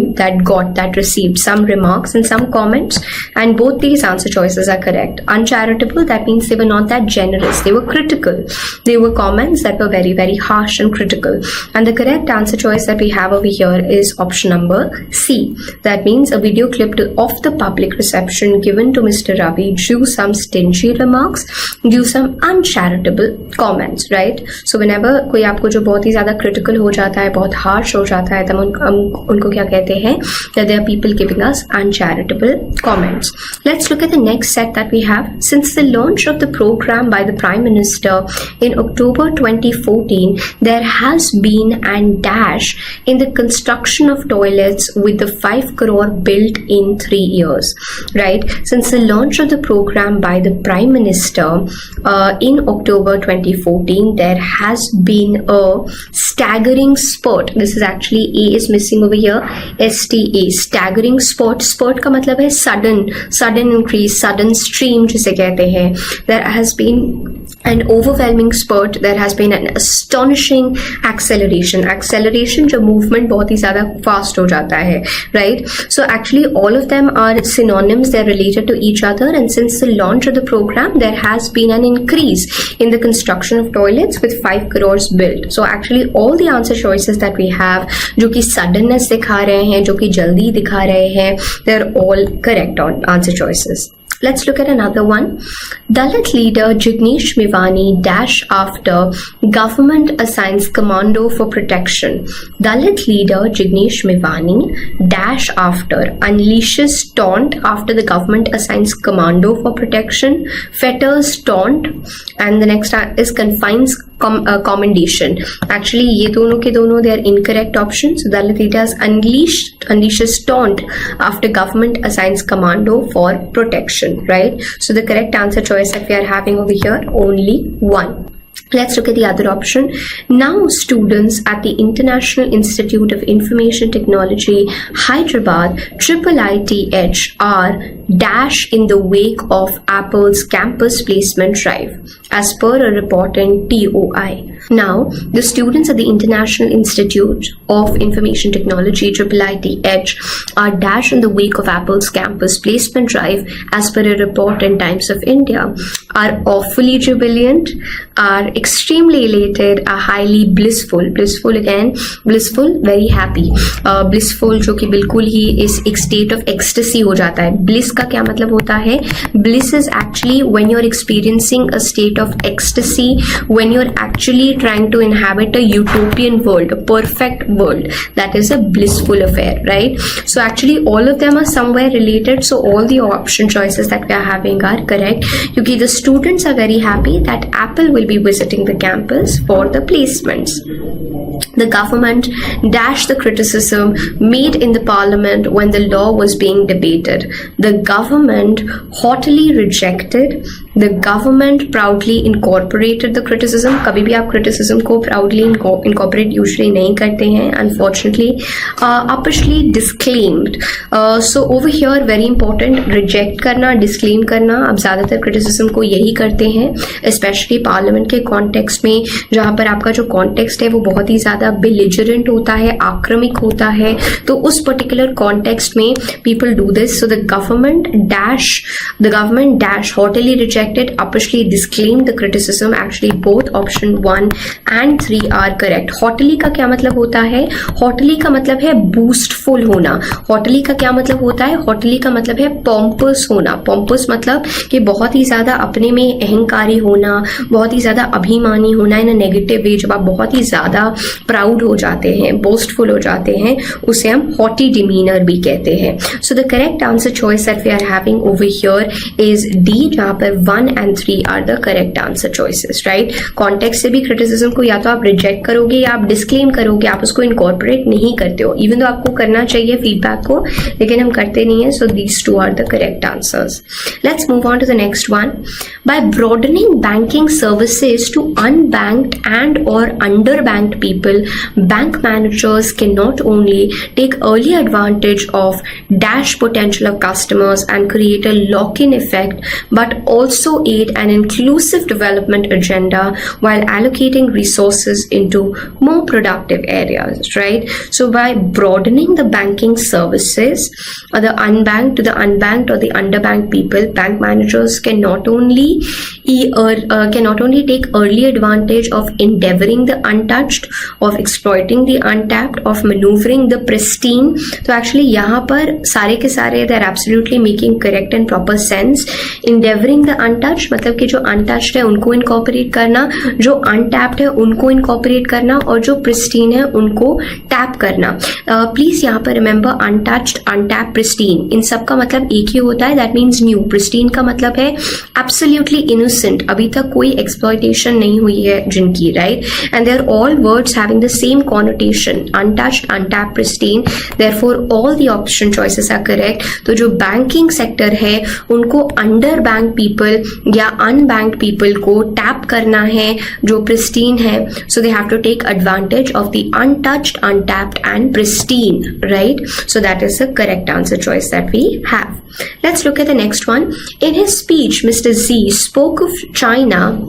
that received some remarks and some comments, and both these answer choices are correct. Uncharitable, that means they were not that generous, they were critical, they were comments that were very, very harsh and critical. And the correct answer choice that we have over here is option number C. That means a video clip of the public reception given to Mr. Ravi drew some stingy remarks, drew some uncharitable comments, right? So whenever कोई आपको जो बहुत ही ज़्यादा critical हो जाता है, बहुत harsh हो जाता है, तब उनको क्या कहते हैं, that there are people giving us uncharitable comments. Let's look at the next set that we have. Since the launch of the program by the Prime Minister in October 2014, there has been and dash in the construction of toilets with the 5 crore built in 3 years, right? Since the launch of the program by the Prime Minister in October 2014, there has been a staggering spurt. This is actually A is missing over here. STA, staggering spurt. Spurt का मतलब है sudden increase, sudden stream जिसे कहते हैं. There has been an overwhelming spurt. There has been an astonishing acceleration. Acceleration जब movement बहुत ही ज़्यादा fast हो जाता है, right? So actually all of them are synonyms. They're related to each other. And since the launch of the program, there has been an increase in the construction of toilets with 5 crores built. So actually all the answer choices that we have, जो कि suddenness दिखा रहे हैं, जो कि जल्दी दिखा रहे हैं, they're all correct on answer choices. Let's look at another one. Dalit leader Jignesh Mevani dash after government assigns commando for protection. Dalit leader Jignesh Mevani dash after unleashes taunt after the government assigns commando for protection, fetters taunt, and the next is confines commendation. Actually ये दोनों के दोनों they are incorrect options. So Dalit leaders unleashes taunt after government assigns commando for protection, right? So the correct answer choice that we are having over here, only one. Let's look at the other option. Now students at the International Institute of Information Technology, Hyderabad, IIITH are dash in the wake of Apple's campus placement drive, as per a report in TOI. Now, the students at the International Institute of Information Technology, IIITH, are dash in the wake of Apple's campus placement drive, as per a report in Times of India, are awfully jubilant, are extremely elated, are highly blissful. Blissful again, blissful, very happy. Blissful जो कि बिल्कुल ही इस एक state of ecstasy हो जाता है. Bliss का क्या मतलब होता है? Bliss is actually when you're experiencing a state of ecstasy, when you're actually trying to inhabit a utopian world, a perfect world. That is a blissful affair, right? So actually all of them are somewhere related. So all the option choices that we are having are correct. क्योंकि the students are very happy that Apple will be visiting the campus for the placements. The government dashed the criticism made in the parliament when the law was being debated. The government haughtily rejected. The government proudly incorporated the criticism. कभी भी आप criticism को proudly incorporate usually नहीं करते हैं. Unfortunately, uppishly disclaimed. So over here very important, reject करना, disclaim करना. आप ज़्यादातर criticism को यही करते हैं, especially parliament के context में, जहाँ पर आपका जो context है वो बहुत ही ज़्यादा belligerent होता है, आक्रमिक होता है. तो उस particular context में people do this. So the government dash haughtily rejected, uppishly disclaimed the criticism. Actually both option 1 and 3 are correct. Haughtily का क्या मतलब होता है? Haughtily का मतलब है boastful होना. Haughtily का क्या मतलब होता है? Haughtily का मतलब है pompous होना. Pompous मतलब कि बहुत ही ज़्यादा अपने में अहंकारी होना, बहुत ही ज़्यादा अभिमानी होना in a negative way. जब आप बहुत ही ज़्यादा proud हो जाते हैं, boastful हो जाते हैं, उसे हम haughty demeanor भी कहते हैं. So the correct answer choice that we are having over here is D, जहाँ पर 1 and 3 are the correct answer choices, right? Context से भी criticism को या तो आप reject करोगे या आप disclaim करोगे, आप उसको incorporate नहीं करते हो. Even though आपको करना चाहिए feedback को, लेकिन हम करते नहीं हैं. So these two are the correct answers. Let's move on to the next one. By broadening banking services to unbanked and or underbanked people, bank managers can not only take early advantage of dash potential of customers and create a lock-in effect, but also aid an inclusive development agenda while allocating resources into more productive areas, right? So by broadening the banking services, the unbanked to the unbanked or the underbanked people, bank managers can not only take early advantage of endeavoring the untouched, of exploiting the untapped, of maneuvering the pristine. तो actually यहाँ पर सारे के सारे they are absolutely making correct and proper sense. Endeavoring the untouched मतलब कि जो untouched है उनको incorporate करना, जो untapped है उनको incorporate करना, और जो pristine है उनको tap करना. Please यहाँ पर remember untouched, untapped, pristine इन सब का मतलब एक ही होता है. That means new. Pristine का मतलब है absolutely innocent, अभी तक कोई exploitation नहीं हुई है जिनकी, right? And they are all words having the same connotation, untouched, untapped, pristine. Therefore all the option choices are correct. तो जो banking sector है उनको underbanked people या unbanked people को tap करना है जो pristine है. So they have to take advantage of the untouched, untapped and pristine, right? So that is the correct answer choice that we have. Let's look at the next one. In his speech, Mr. Z spoke of China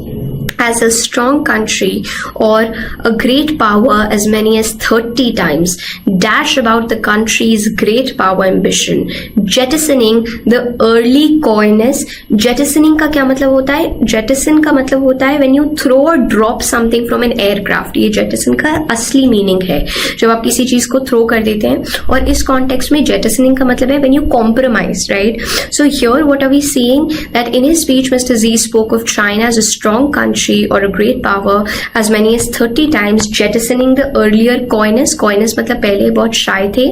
as a strong country or a great power as many as 30 times, dash about the country's great power ambition, jettisoning the early coyness. Jettisoning का क्या मतलब होता है? Jettison का मतलब होता है when you throw or drop something from an aircraft. ये jettison का असली मीनिंग है, जब आप किसी चीज को थ्रो कर देते हैं. और इस कॉन्टेक्स्ट में jettisoning का मतलब है when you compromise, right? So here what are we seeing? That in his speech Mr. Z spoke of China as a strong country or a great power as many as 30 times, jettisoning the earlier coyness. Coyness मतलब पहले बहुत shy थे,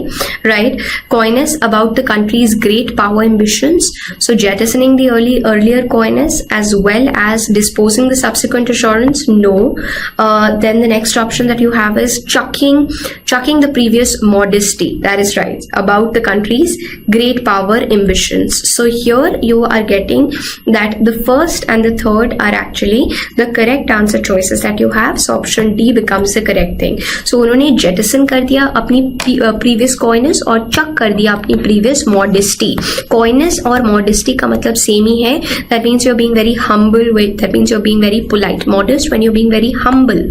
right? Coyness about the country's great power ambitions. So jettisoning the earlier coyness as well as disposing the subsequent assurance. No. Then the next option that you have is chucking the previous modesty. That is right, about the country's great power ambitions. So here you are getting that the first and the third are actually the correct answer choices that you have. So option D becomes the correct thing. So उन्होंने jettison कर दिया अपनी previous coyness और chuck कर दिया अपनी previous modesty. Coyness और modesty का मतलब same ही है. That means you're being very humble with, that means you're being very polite. Modest when you're being very humble,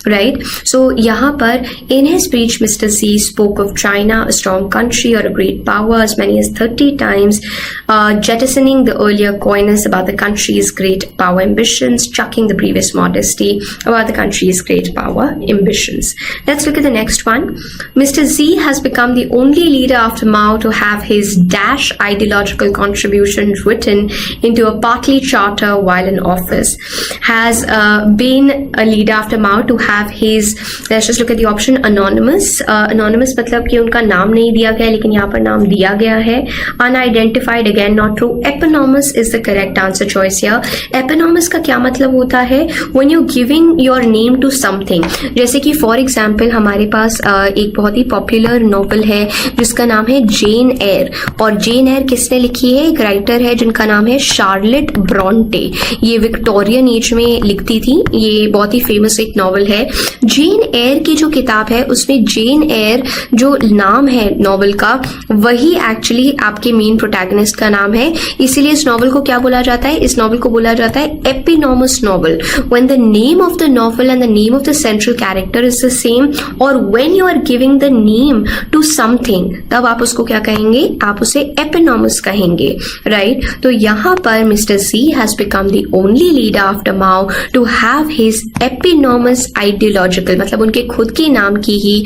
right? So यहाँ पर in his speech Mr. C spoke of China, a strong country or a great power as many as 30 times, jettisoning the earlier coyness about the country's great power ambitions, chucking the previous modesty about the country's great power ambitions. Let's look at the next one. Mr. Z has become the only leader after Mao to have his dash ideological contribution written into a party charter while in office. Has been a leader after Mao to have his, let's just look at the option anonymous. Anonymous मतलब कि उनका नाम नहीं दिया गया, लेकिन यहाँ पर नाम दिया गया है. Unidentified, again not true. Eponymous is the correct answer choice here. Eponymous का क्या मतलब होता है? When you giving your name to something. जैसे कि फॉर एग्जाम्पल हमारे पास एक बहुत ही पॉपुलर नॉवल है जिसका नाम है जेन एयर. और जेन एयर किसने लिखी है? एक राइटर है जिनका नाम है शार्लेट ब्रॉन्टे. ये विक्टोरियन एज में लिखती थी. ये बहुत ही फेमस एक नॉवल है. जेन एयर की जो किताब है उसमें जेन एयर जो नाम है नॉवल का, वही एक्चुअली आपके मेन प्रोटैगनिस्ट का नाम है. इसीलिए इस नॉवल को क्या बोला जाता है? इस नॉवल को बोला जाता है एपिनोमस novel. When the name of the novel and the name of the central character is the same, or when you are giving the name to something, तब आप उसको क्या कहेंगे? आप उसे eponymous कहेंगे, right? तो यहाँ पर Mr. Z has become the only leader after Mao to have his eponymous ideological, मतलब उनके खुद के नाम की ही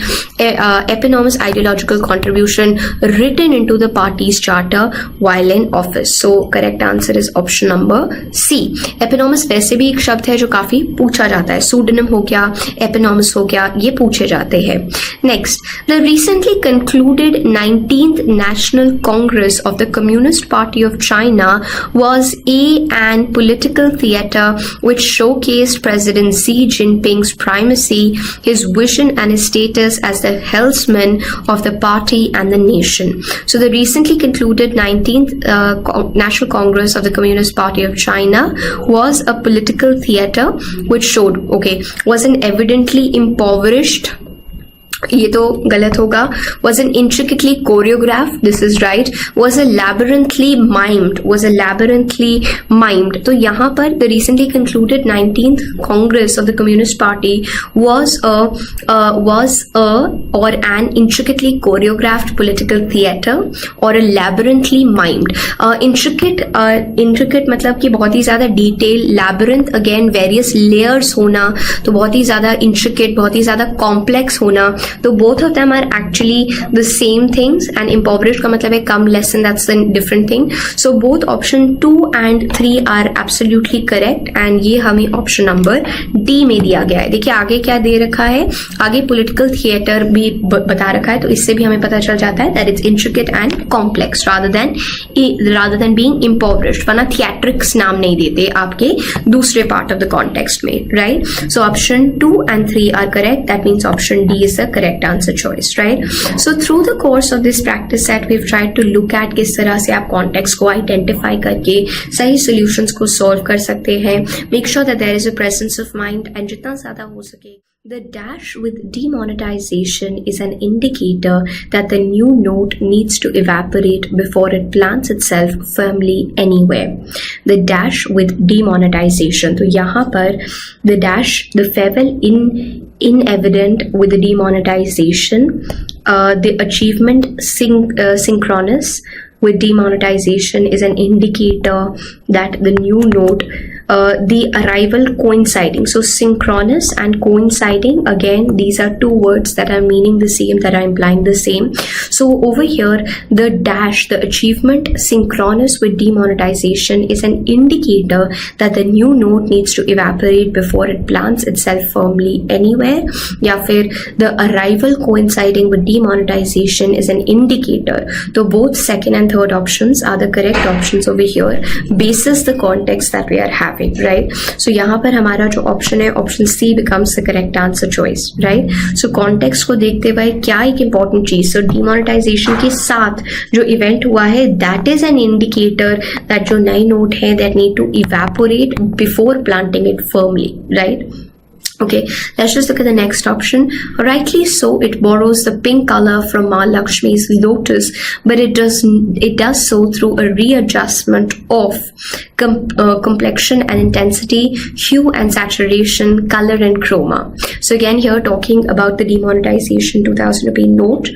eponymous ideological contribution written into the party's charter while in office. So correct answer is option number C. Eponymous वैसे भी एक शब्द है जो काफी पूछा जाता है. Pseudonym हो गया, eponymous हो गया, ये पूछे जाते हैं. Next, the recently concluded 19th National Congress of the Communist Party of China was an political theater which showcased President Xi Jinping's primacy, his vision and his status as the helmsman of the party and the nation. So the recently concluded 19th National Congress of the Communist Party of China was a political theater which showed, okay, was an evidently impoverished, ये तो गलत होगा, was an intricately choreographed, this is right, was a labyrinthly mimed. तो यहाँ पर the recently concluded 19th Congress of the Communist Party was or an intricately choreographed political theater or a labyrinthly mimed. Intricate मतलब कि बहुत ही ज्यादा detail, labyrinth again various layers होना, तो बहुत ही ज्यादा intricate, बहुत ही ज्यादा complex होना. तो both of them are actually the same things, and impoverished का मतलब है कम, lesson, that's the different thing. So both option 2 and 3 are absolutely correct, and ये हमें option number D में दिया गया है. देखिए आगे क्या दे रखा है, आगे political theater भी बता रखा है, तो इससे भी हमें पता चल जाता है that it's intricate and complex rather than being impoverished. वरना theatrics नाम नहीं देते आपके दूसरे part of the context में, right? So option 2 and 3 are correct. That means option D is the correct answer choice, right? So through the course of this practice set we've tried to look at किस तरह से आप context को identify करके सही solutions को solve कर सकते हैं. Make sure that there is a presence of mind, and जितना ज़्यादा हो सके The dash with demonetization is an indicator that the new note needs to evaporate before it plants itself firmly anywhere. The dash with demonetization. तो यहाँ पर the dash, the farewell in evident with the demonetization, the achievement synchronous with demonetization is an indicator that the new note, the arrival coinciding. So synchronous and coinciding, again, these are two words that are meaning the same, that are implying the same. So over here, the dash, the achievement synchronous with demonetization is an indicator that the new note needs to evaporate before it plants itself firmly anywhere. या फिर the arrival coinciding with demonetization is an indicator. So both second and third options are the correct options over here, basis the context that we are having, right? So यहाँ पर हमारा जो option है, option C becomes the correct answer choice, right? So context को देखते हुए क्या एक important चीज, so demonetization के साथ जो event हुआ है, that is an indicator that जो नई note है that need to evaporate before planting it firmly, right? Okay, let's just look at the next option. Rightly so, it borrows the pink color from Ma Lakshmi's lotus, but it does so through a readjustment of complexion and intensity, hue and saturation, color and chroma. So again, here talking about the demonetization 2000 rupee note.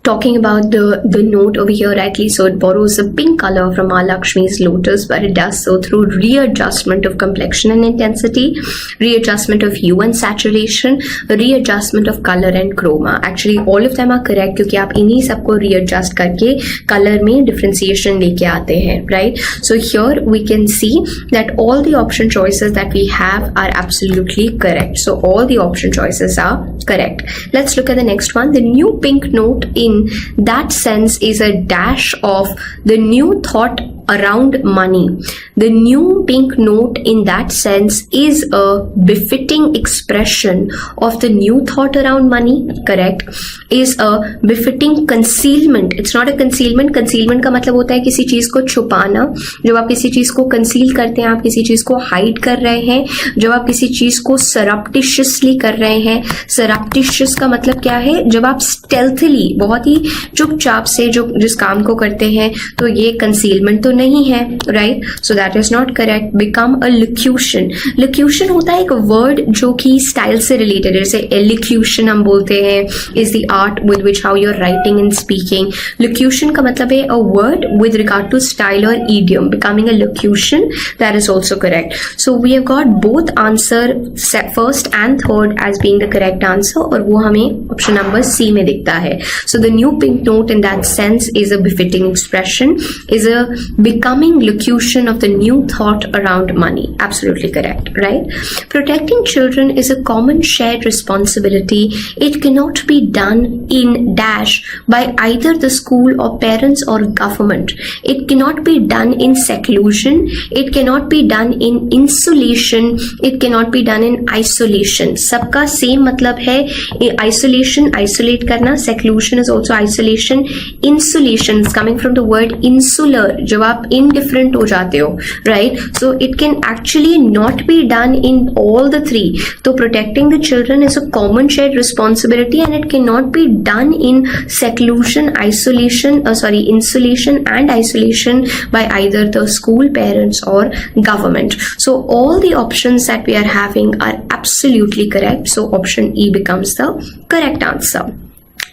Talking about the note over here, rightly so, it borrows a pink color from Ma Lakshmi's lotus, but it does so through readjustment of complexion and intensity, readjustment of hue and saturation, readjustment of color and chroma. Actually, all of them are correct क्योंकि आप इन्हीं सबको readjust करके color में differentiation लेके आते हैं, right? So here we can see that all the option choices that we have are absolutely correct. So all the option choices are correct. Let's look at the next one. The new pink note in that sense is a dash of the new thought around money. The new pink note in that sense is a befitting expression of the new thought around money, correct? Is a befitting concealment. It's not a concealment. Concealment का मतलब होता है किसी चीज को छुपाना. जब आप किसी चीज को conceal करते हैं, आप किसी चीज को hide कर रहे हैं. जब आप किसी चीज को surreptitiously कर रहे हैं, surreptitious का मतलब क्या है? जब आप stealthily, बहुत ही चुपचाप से जिस काम को करते हैं, तो ये concealment तो नहीं है, right? So that is not correct. Become a locution. Locution होता है एक word जो कि style से related है. जैसे elocution हम बोलते हैं, is the art with which how you're writing and speaking. Locution का मतलब है a word with regard to style or idiom. Becoming a locution, that is also correct. So we have got both answer first and third as being the correct answer, और वो हमें option number C में दिखता है. So the new pink note in that sense is a befitting expression, is a becoming locution of the new thought around money. Absolutely correct, right? Protecting children is a common shared responsibility. It cannot be done in dash by either the school or parents or government. It cannot be done in seclusion. It cannot be done in insulation. It cannot be done in isolation. सबका same मतलब है. Isolation, isolate करना. Seclusion is also isolation. Insulation is coming from the word insular. जब आप indifferent हो जाते हो, right? So it can actually not be done in all the three. So protecting the children is a common shared responsibility, and it cannot be done in seclusion, isolation, insulation and isolation by either the school, parents or government. So all the options that we are having are absolutely correct. So option E becomes the correct answer.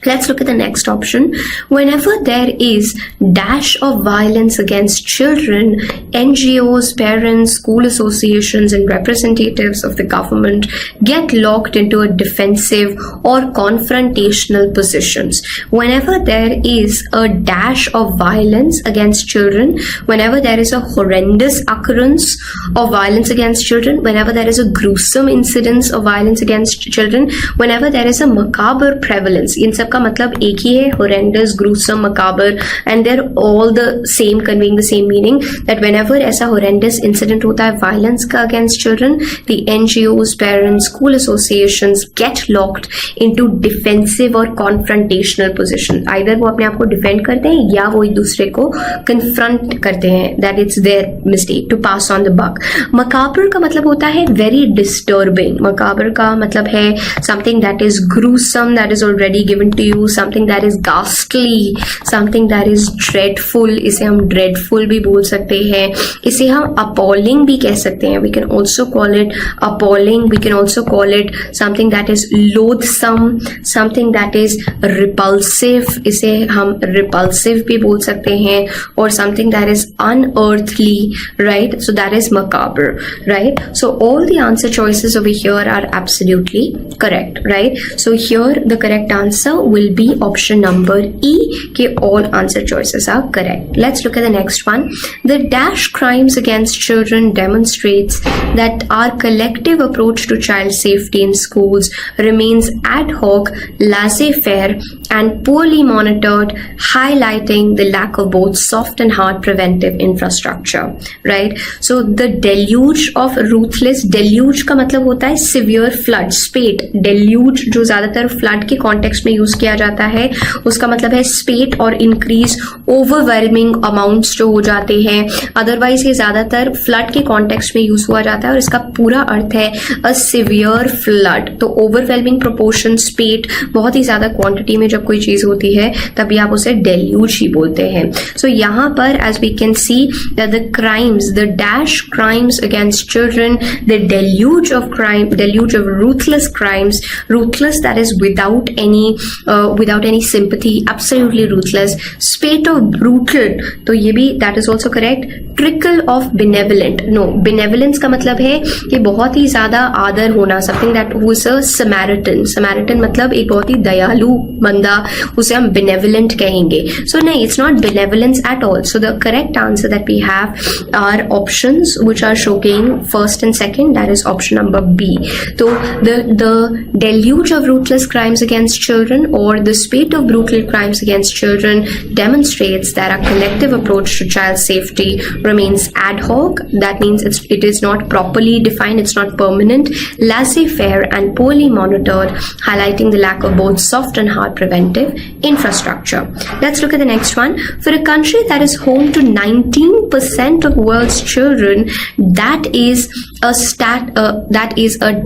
Let's look at the next option. Whenever there is dash of violence against children, NGOs, parents, school associations and representatives of the government get locked into a defensive or confrontational positions. Whenever there is a dash of violence against children, whenever there is a horrendous occurrence of violence against children, whenever there is a gruesome incidence of violence against children, whenever there is a macabre prevalence, in सब का मतलब एक ही है, horrendous, gruesome, macabre, and they're all the same, conveying the same meaning. That whenever ऐसा horrendous incident होता है violence का against children, the NGOs, parents, school associations get locked into defensive और confrontational position. Either वो अपने आप को defend करते हैं या वो एक दूसरे को confront करते हैं that it's their mistake to pass on the buck. Macabre का मतलब होता है very disturbing. Macabre का मतलब है something that is gruesome, that is already given to you, something that is ghastly, something that is dreadful. इसे हम dreadful भी बोल सकते हैं, इसे हम appalling भी कह सकते हैं. We can also call it appalling, we can also call it something that is loathsome, something that is repulsive, इसे हम repulsive भी बोल सकते हैं, or something that is unearthly, right? So that is macabre, right? So all the answer choices over here are absolutely correct, right? So here the correct answer will be option number E, कि all answer choices are correct. Let's look at the next one. The dash crimes against children demonstrates that our collective approach to child safety in schools remains ad hoc, laissez-faire, and poorly monitored, highlighting the lack of both soft and hard preventive infrastructure, right? So the deluge of ruthless, deluge का मतलब होता है severe flood, spate, deluge जो ज़्यादातर flood के context में use किया जाता है, उसका मतलब है spate और increase, overwhelming amounts जो हो जाते हैं. Otherwise ये ज़्यादातर flood के context में use हुआ जाता है और इसका पूरा अर्थ है a severe flood. तो overwhelming proportion, spate, बहुत ही ज़्यादा quantity में जब कोई चीज़ होती है तभी आप उसे deluge ही बोलते हैं. So यहाँ पर as we can see that the crimes, the dash crimes against children, the deluge of crime, deluge of ruthless crimes, ruthless that is without any sympathy, absolutely ruthless. Spate of brutal, तो ये भी that is also correct. Trickle of benevolent, no, benevolence का मतलब है कि बहुत ही ज़्यादा आदर होना, something that who is a Samaritan. Samaritan मतलब एक बहुत ही दयालु बंदा, उसे हम benevolent कहेंगे. So नहीं, it's not benevolence at all. So the correct answer that we have are options which are showing first and second, that is option number B. So the deluge of ruthless crimes against children or the spate of brutal crimes against children demonstrates that our collective approach to child safety remains ad hoc. That means it is not properly defined, it's not permanent, laissez-faire and poorly monitored, highlighting the lack of both soft and hard preventive infrastructure. Let's look at the next one. For a country that is home to 19% of world's children, that is a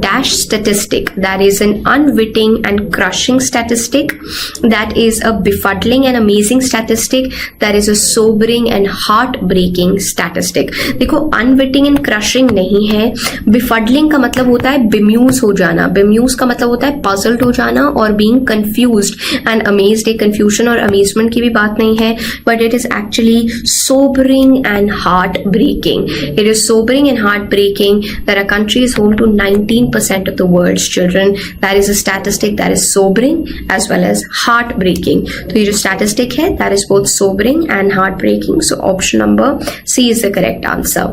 dash statistic, that is an unwitting and crushing statistic, that is a befuddling and amazing statistic, that is a sobering and heartbreaking statistic. देखो unwitting and crushing नहीं है, befuddling का मतलब होता है bemused हो जाना, bemused का मतलब होता है puzzled हो जाना और being confused, and amazed एक confusion और amazement की भी बात नहीं है, but it is actually sobering and heartbreaking. It is sobering and heartbreaking that a country is home to 19% of the world's children. That is a statistic that is sobering as well as heartbreaking. तो ये जो statistic है that is both sobering and heartbreaking. So option number C is the correct answer.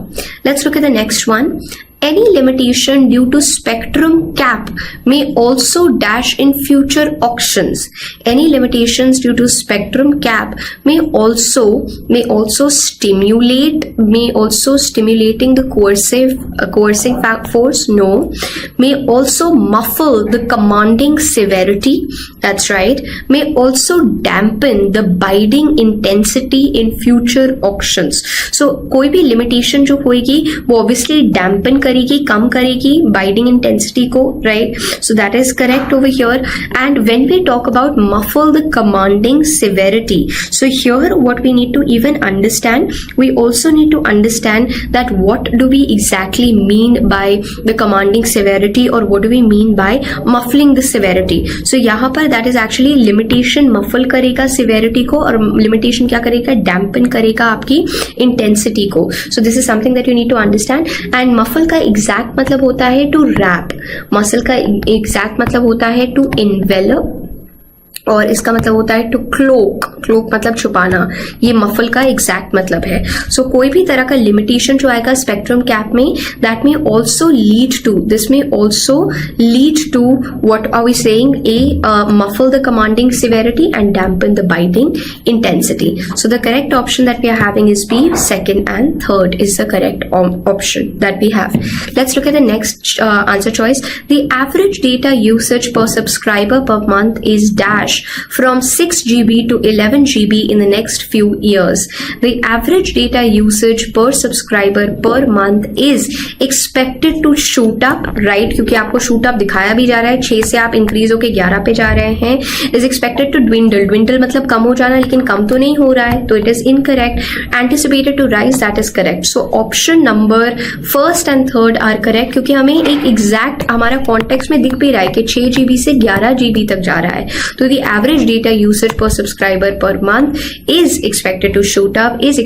Let's look at the next one. Any limitation due to spectrum cap may also dash in future auctions. Any limitations due to spectrum cap may also stimulating the coercing force. No, may also muffle the commanding severity. That's right. May also dampen the bidding intensity in future auctions. So कोई भी limitation जो होगी वो obviously dampen करेगी, कम करेगी bidding intensity को, right? So that is correct over here. And when we talk about muffle the commanding severity, so here what we need to even understand, we also need to understand that what do we exactly mean by the commanding severity or what do we mean by muffling the severity. So यहाँ पर that is actually limitation muffle करेगा severity को और limitation क्या करेगा, dampen करेगा आपकी intensity को. So this is something that you need to understand. And muffle का exact मतलब होता है to wrap, muscle का exact मतलब होता है to envelop, और इसका मतलब होता है टू क्लोक, क्लोक मतलब छुपाना, ये मफल का एग्जैक्ट मतलब है। सो कोई भी तरह का लिमिटेशन जो आएगा स्पेक्ट्रम कैप में, that may also lead to, this may also lead to what are we saying, A muffle the commanding severity and dampen the biting intensity. So the correct option that we are having is B, second and third is the correct option that we have. Let's look at the next answer choice. The average data usage per subscriber per month is dash from 6 GB to 11 GB in the next few years. The average data usage per subscriber per month is expected to shoot up, right? क्योंकि आपको shoot up दिखाया भी जा रहा है, 6 से आप increase होके 11 पे जा रहे हैं। Is expected to dwindle, dwindle मतलब कम हो जाना, लेकिन कम तो नहीं हो रहा है, तो it is incorrect. Anticipated to rise, that is correct. So option number first and third are correct, क्योंकि हमें एक exact हमारा context में दिख भी रहा है कि 6 GB से 11 GB तक जा रहा है, तो the average data usage per subscriber per month is expected to shoot up, is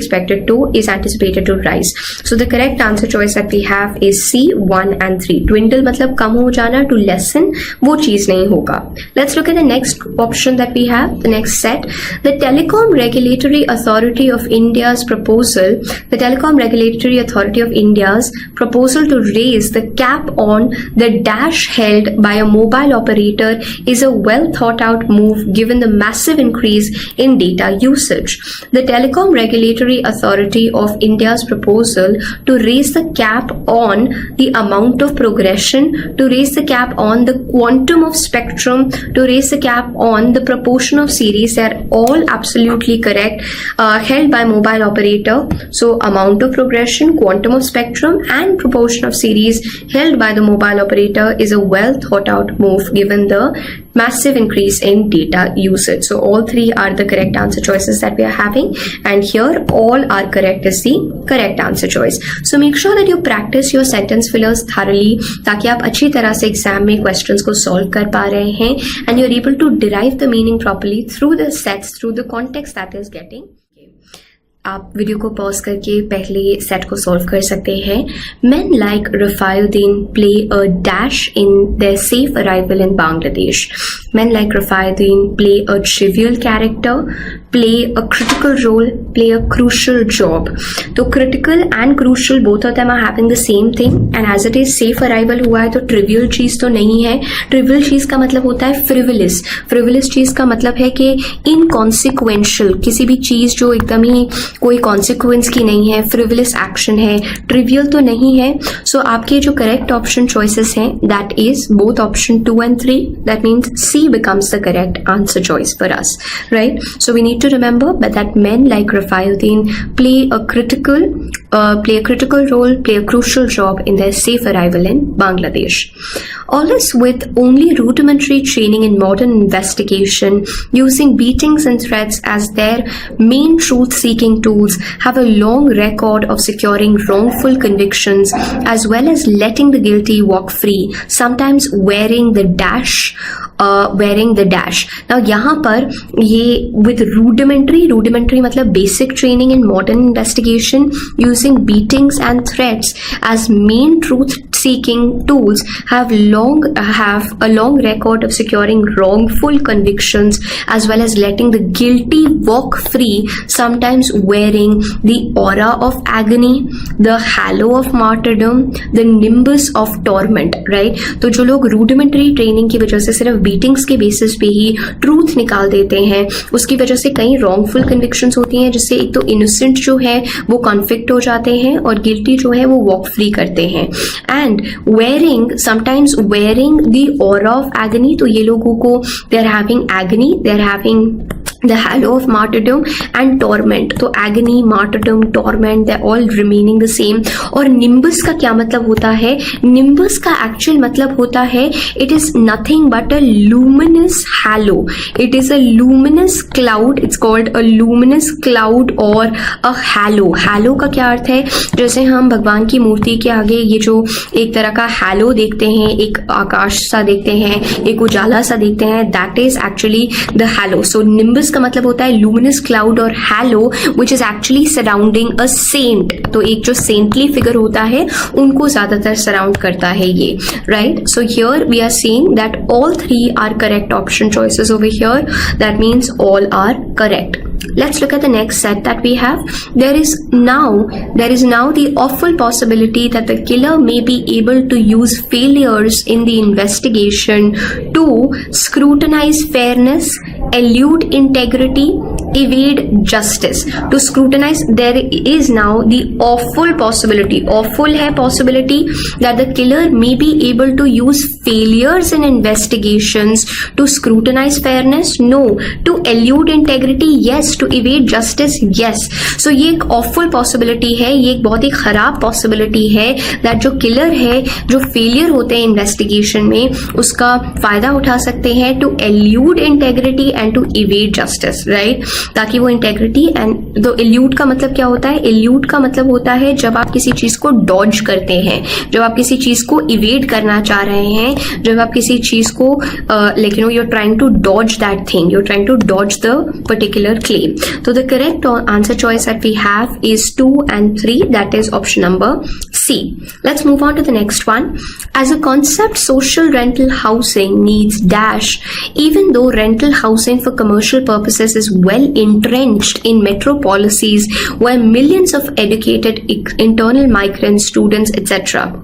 anticipated to rise. So the correct answer choice that we have is C, 1 and 3. Dwindle मतलब कम हो जाना, to lessen वो चीज नहीं होगा। Let's look at the next option that we have, the next set. The Telecom Regulatory Authority of India's proposal, the Telecom Regulatory Authority of India's proposal to raise the cap on the dash held by a mobile operator is a well thought out move given the massive increase in data usage. The Telecom Regulatory Authority of India's proposal to raise the cap on the amount of progression, to raise the cap on the quantum of spectrum, to raise the cap on the proportion of series, they are all absolutely correct, held by mobile operator. So amount of progression, quantum of spectrum and proportion of series held by the mobile operator is a well thought out move given the massive increase in data usage. So all three are the correct answer choices that we are having, and here all are correct is the correct answer choice. So make sure that you practice your sentence fillers thoroughly, ताकि आप अच्छी तरह से exam में questions को solve कर पा रहे हैं, and you are able to derive the meaning properly through the sets, through the context that is getting. आप वीडियो को पॉज करके पहले सेट को सॉल्व कर सकते हैं। Men like Rafayuddin play a dash in their safe arrival in Bangladesh. Men like Rafayuddin play a trivial character, play a critical role, play a crucial job. तो critical and crucial both of them are having the same thing, and as it is safe arrival हुआ है तो trivial चीज तो नहीं है। trivial चीज का मतलब होता है frivolous, frivolous चीज का मतलब है कि inconsequential, किसी भी चीज जो एकदम ही कोई कॉन्सिक्वेंस की नहीं है, फ्रिवलस एक्शन है, ट्रिवियल तो नहीं है। सो आपके जो करेक्ट ऑप्शन चॉइसेस हैं that is both option 2 and 3, that means c becomes the correct answer choice for us, right? So we need to remember that men like Rafayuddin play a critical role, play a crucial job in their safe arrival in Bangladesh. All this with only rudimentary training in modern investigation, using beatings and threats as their main truth-seeking tools, have a long record of securing wrongful convictions as well as letting the guilty walk free, sometimes wearing the dash. Now यहाँ पर ये with rudimentary मतलब basic training in modern investigation, using beatings and threats as main truth-seeking tools, have a long record of securing wrongful convictions as well as letting the guilty walk free, sometimes wearing the aura of agony, the halo of martyrdom, the nimbus of torment, right? तो जो लोग rudimentary training की वजह से सिर्फ beatings के basis पे ही truth निकाल देते हैं, उसकी वजह से कई रॉन्गफुल कन्विक्शंस होती हैं, जिससे एक तो इनोसेंट जो है वो कॉन्विक्ट हो जाते हैं और गिल्टी जो है वो वॉक फ्री करते हैं। And sometimes wearing the aura of agony, तो ये लोगों को they are having agony, they are having the halo of martyrdom and torment. तो agony, martyrdom, torment, they all remaining the same. और nimbus का क्या मतलब होता है? nimbus का actual मतलब होता है it is nothing but a luminous halo. It is a luminous cloud. It's called a luminous cloud or a halo. halo का क्या अर्थ है? जैसे हम भगवान की मूर्ति के आगे ये जो एक तरह का halo देखते हैं, एक आकाश सा देखते हैं, एक उजाला सा देखते हैं, that is actually the halo. So nimbus का का मतलब होता है luminous cloud और halo which is actually surrounding a saint. तो एक जो saintly figure होता है उनको ज्यादातर सराउंड करता है ये, right? So here we are seeing that all three are correct option choices over here. That means all are correct. Let's look at the next set that we have. There is now the awful possibility that the killer may be able to use failures in the investigation to scrutinize fairness, elude integrity, evade justice. To scrutinize, there is now the awful possibility that the killer may be able to use failures in investigations to scrutinize fairness, no. To elude integrity, yes. To evade justice, yes. So ये एक awful possibility है, ये एक बहुत ही खराब possibility है that जो killer है, जो failure होते हैं investigation में, उसका फायदा उठा सकते हैं to elude integrity and to evade justice, right? ताकि वो integrity and तो elude का मतलब क्या होता है? Elude का मतलब होता है जब आप किसी चीज को dodge करते हैं, जब आप किसी चीज को evade करना चाह रहे हैं, जब आप किसी चीज को like you're trying to dodge that thing, you're trying to dodge the particular claim. So the correct answer choice that we have is 2 and 3, that is option number C. Let's move on to the next one. As a concept, social rental housing needs dash, even though rental housing for commercial purposes is well entrenched in metro policies where millions of educated internal migrant students, etc.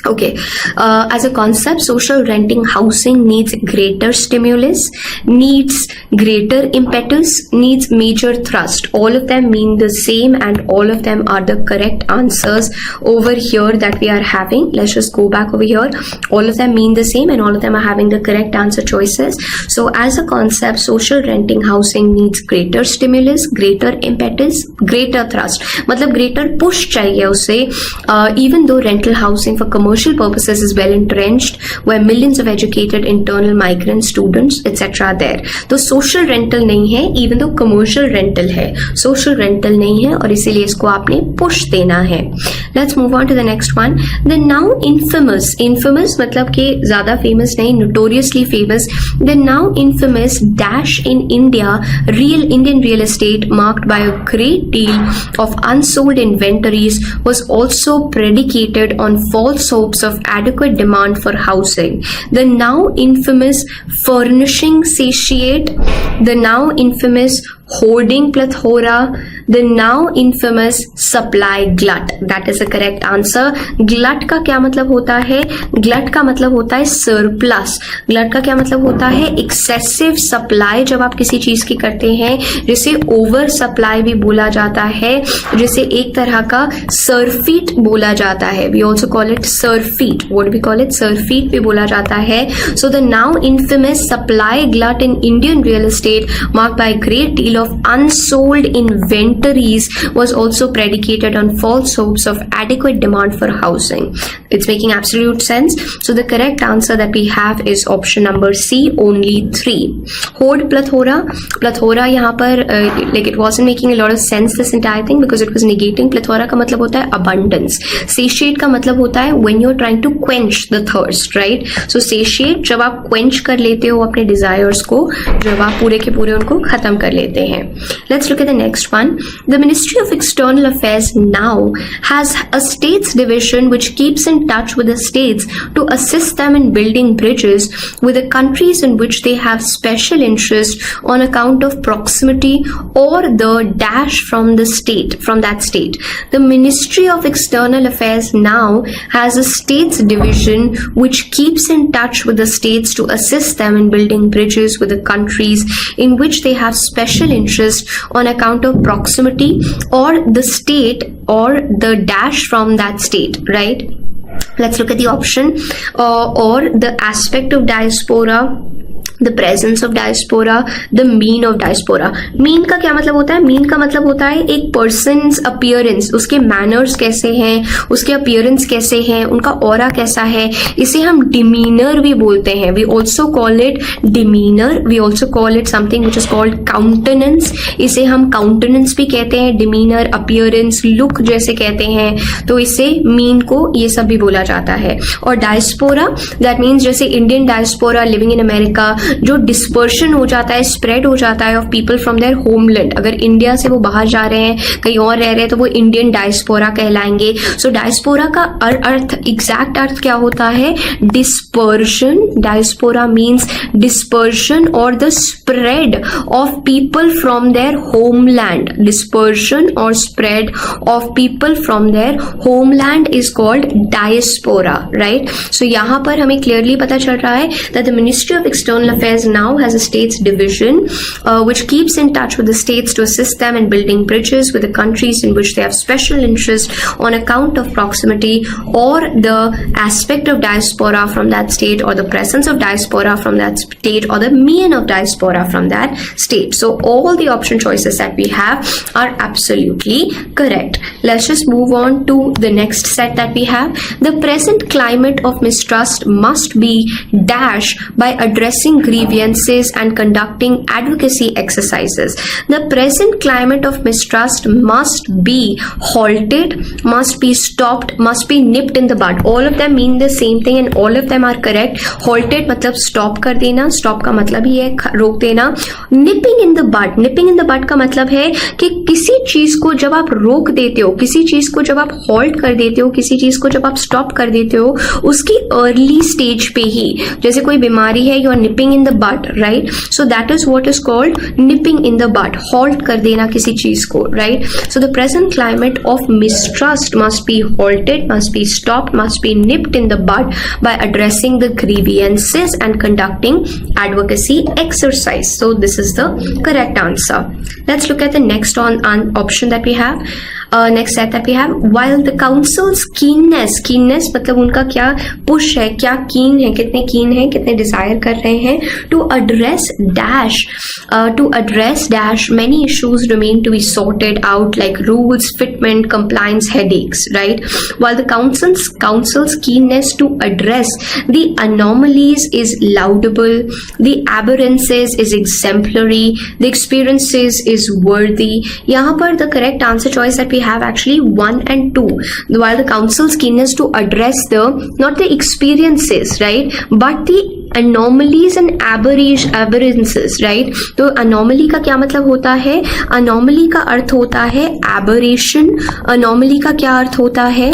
Okay, as a concept, social renting housing needs greater stimulus, needs greater impetus, needs major thrust. All of them mean the same and all of them are the correct answers over here that we are having. Let's just go back over here. All of them mean the same and all of them are having the correct answer choices. So as a concept, social renting housing needs greater stimulus, greater impetus, greater thrust. मतलब greater push चाहिए उसे, even though rental housing for commercial purposes is well entrenched where millions of educated internal migrant students etc are there. तो social rental नहीं है, even though commercial rental है, social rental नहीं है और इसीलिए इसको आपने push देना है. Let's move on to the next one. The now infamous मतलब कि ज्यादा famous नहीं, notoriously famous, the now infamous dash in Indian real estate marked by a great deal of unsold inventories was also predicated on false hopes of adequate demand for housing. The now infamous furnishing satiate, the now infamous hoarding plethora, the now infamous supply glut. That is the correct answer. Glut का क्या मतलब होता है? Glut का मतलब होता है surplus. Glut का क्या मतलब होता है? Excessive supply जब आप किसी चीज की करते हैं, जिसे over supply भी बोला जाता है, जिसे एक तरह का surfeit बोला जाता है. We also call it surfeit. What do we call it? Surfeit भी बोला जाता है. So the now infamous supply glut in Indian real estate marked by a great deal of unsold inventories was also predicated on false hopes of adequate demand for housing. It's making absolute sense. So the correct answer that we have is option number C, only 3. Hoard plethora यहाँ पर like it wasn't making a lot of sense this entire thing because it was negating. Plethora का मतलब होता है abundance. Satiate का मतलब होता है when you're trying to quench the thirst, right? So satiate जब आप quench कर लेते हो अपने desires को, जब आप पूरे के पूरे उनको खत्म कर लेते हैं. Let's look at the next one. The Ministry of External Affairs now has a states division which keeps in touch with the states to assist them in building bridges with the countries in which they have special interest on account of proximity or the dash from the state, from that state. The Ministry of External Affairs now has a states division which keeps in touch with the states to assist them in building bridges with the countries in which they have special interest on account of proximity or the state or the dash from that state, right? Let's look at the option or the aspect of diaspora, the presence of diaspora, the mean of diaspora. Mean का क्या मतलब होता है? Mean का मतलब होता है एक person's appearance, उसके manners कैसे हैं, उसके appearance कैसे हैं, उनका aura कैसा है. इसे हम demeanor भी बोलते हैं. We also call it demeanor. We also call it something which is called countenance. इसे हम countenance भी कहते हैं. Demeanor, appearance, look जैसे कहते हैं. तो इसे mean को ये सब भी बोला जाता है. और diaspora, that means जैसे Indian diaspora living in America, जो डिस्पर्शन हो जाता है, स्प्रेड हो जाता है of people from their homeland, अगर इंडिया से वो बाहर जा रहे हैं, कहीं और रह रहे हैं, तो वो इंडियन डायस्पोरा कहलाएंगे। सो डायस्पोरा का अर्थ, एग्जैक्ट अर्थ क्या होता है? डिस्पर्शन। डायस्पोरा मीन्स डिस्पर्शन और the spread of people from their homeland. Dispersion और spread of people from their homeland is called diaspora, right? So यहाँ पर हमें क्लियरली पता चल रहा है that the Ministry of External Affairs now has a states division which keeps in touch with the states to assist them in building bridges with the countries in which they have special interest on account of proximity or the aspect of diaspora from that state, or the presence of diaspora from that state, or the meaning of diaspora from that state. So all the option choices that we have are absolutely correct. Let's just move on to the next set that we have. The present climate of mistrust must be dash by addressing grievances and conducting advocacy exercises. The present climate of mistrust must be halted, must be stopped, must be nipped in the bud. All of them mean the same thing and all of them are correct. Halted मतलब stop कर देना, stop का मतलब ही है रोक देना। Nipping in the bud, nipping in the bud का मतलब है कि किसी चीज को जब आप रोक देते हो, किसी चीज को जब आप halt कर देते हो, किसी चीज को जब आप stop कर देते हो, उसकी early stage पे ही, जैसे कोई बीमारी है, you are nipping in the bud, right? So that is what is called nipping in the bud, halt कर देना किसी चीज को, right? So the present climate of mistrust must be halted, must be stopped, must be nipped in the bud by addressing the grievances and conducting advocacy exercise. So this is the correct answer. Let's look at the next option that we have. Next set that we have, while the council's keenness मतलब उनका क्या push है, क्या कीन है, कितने कीन है, कितने डिजायर कर रहे हैं, to address dash many issues remain to be sorted out like rules, fitment, compliance, headaches, right? While the council's keenness to address the anomalies is laudable, the aberrances is exemplary, the experiences is worthy. यहाँ पर the correct answer choice that we have actually 1 and 2. While the council's keenness to address not the experiences, right, but the anomalies and aberrances, right? तो anomaly का क्या मतलब होता है? anomaly का अर्थ होता है aberration. anomaly का क्या अर्थ होता है?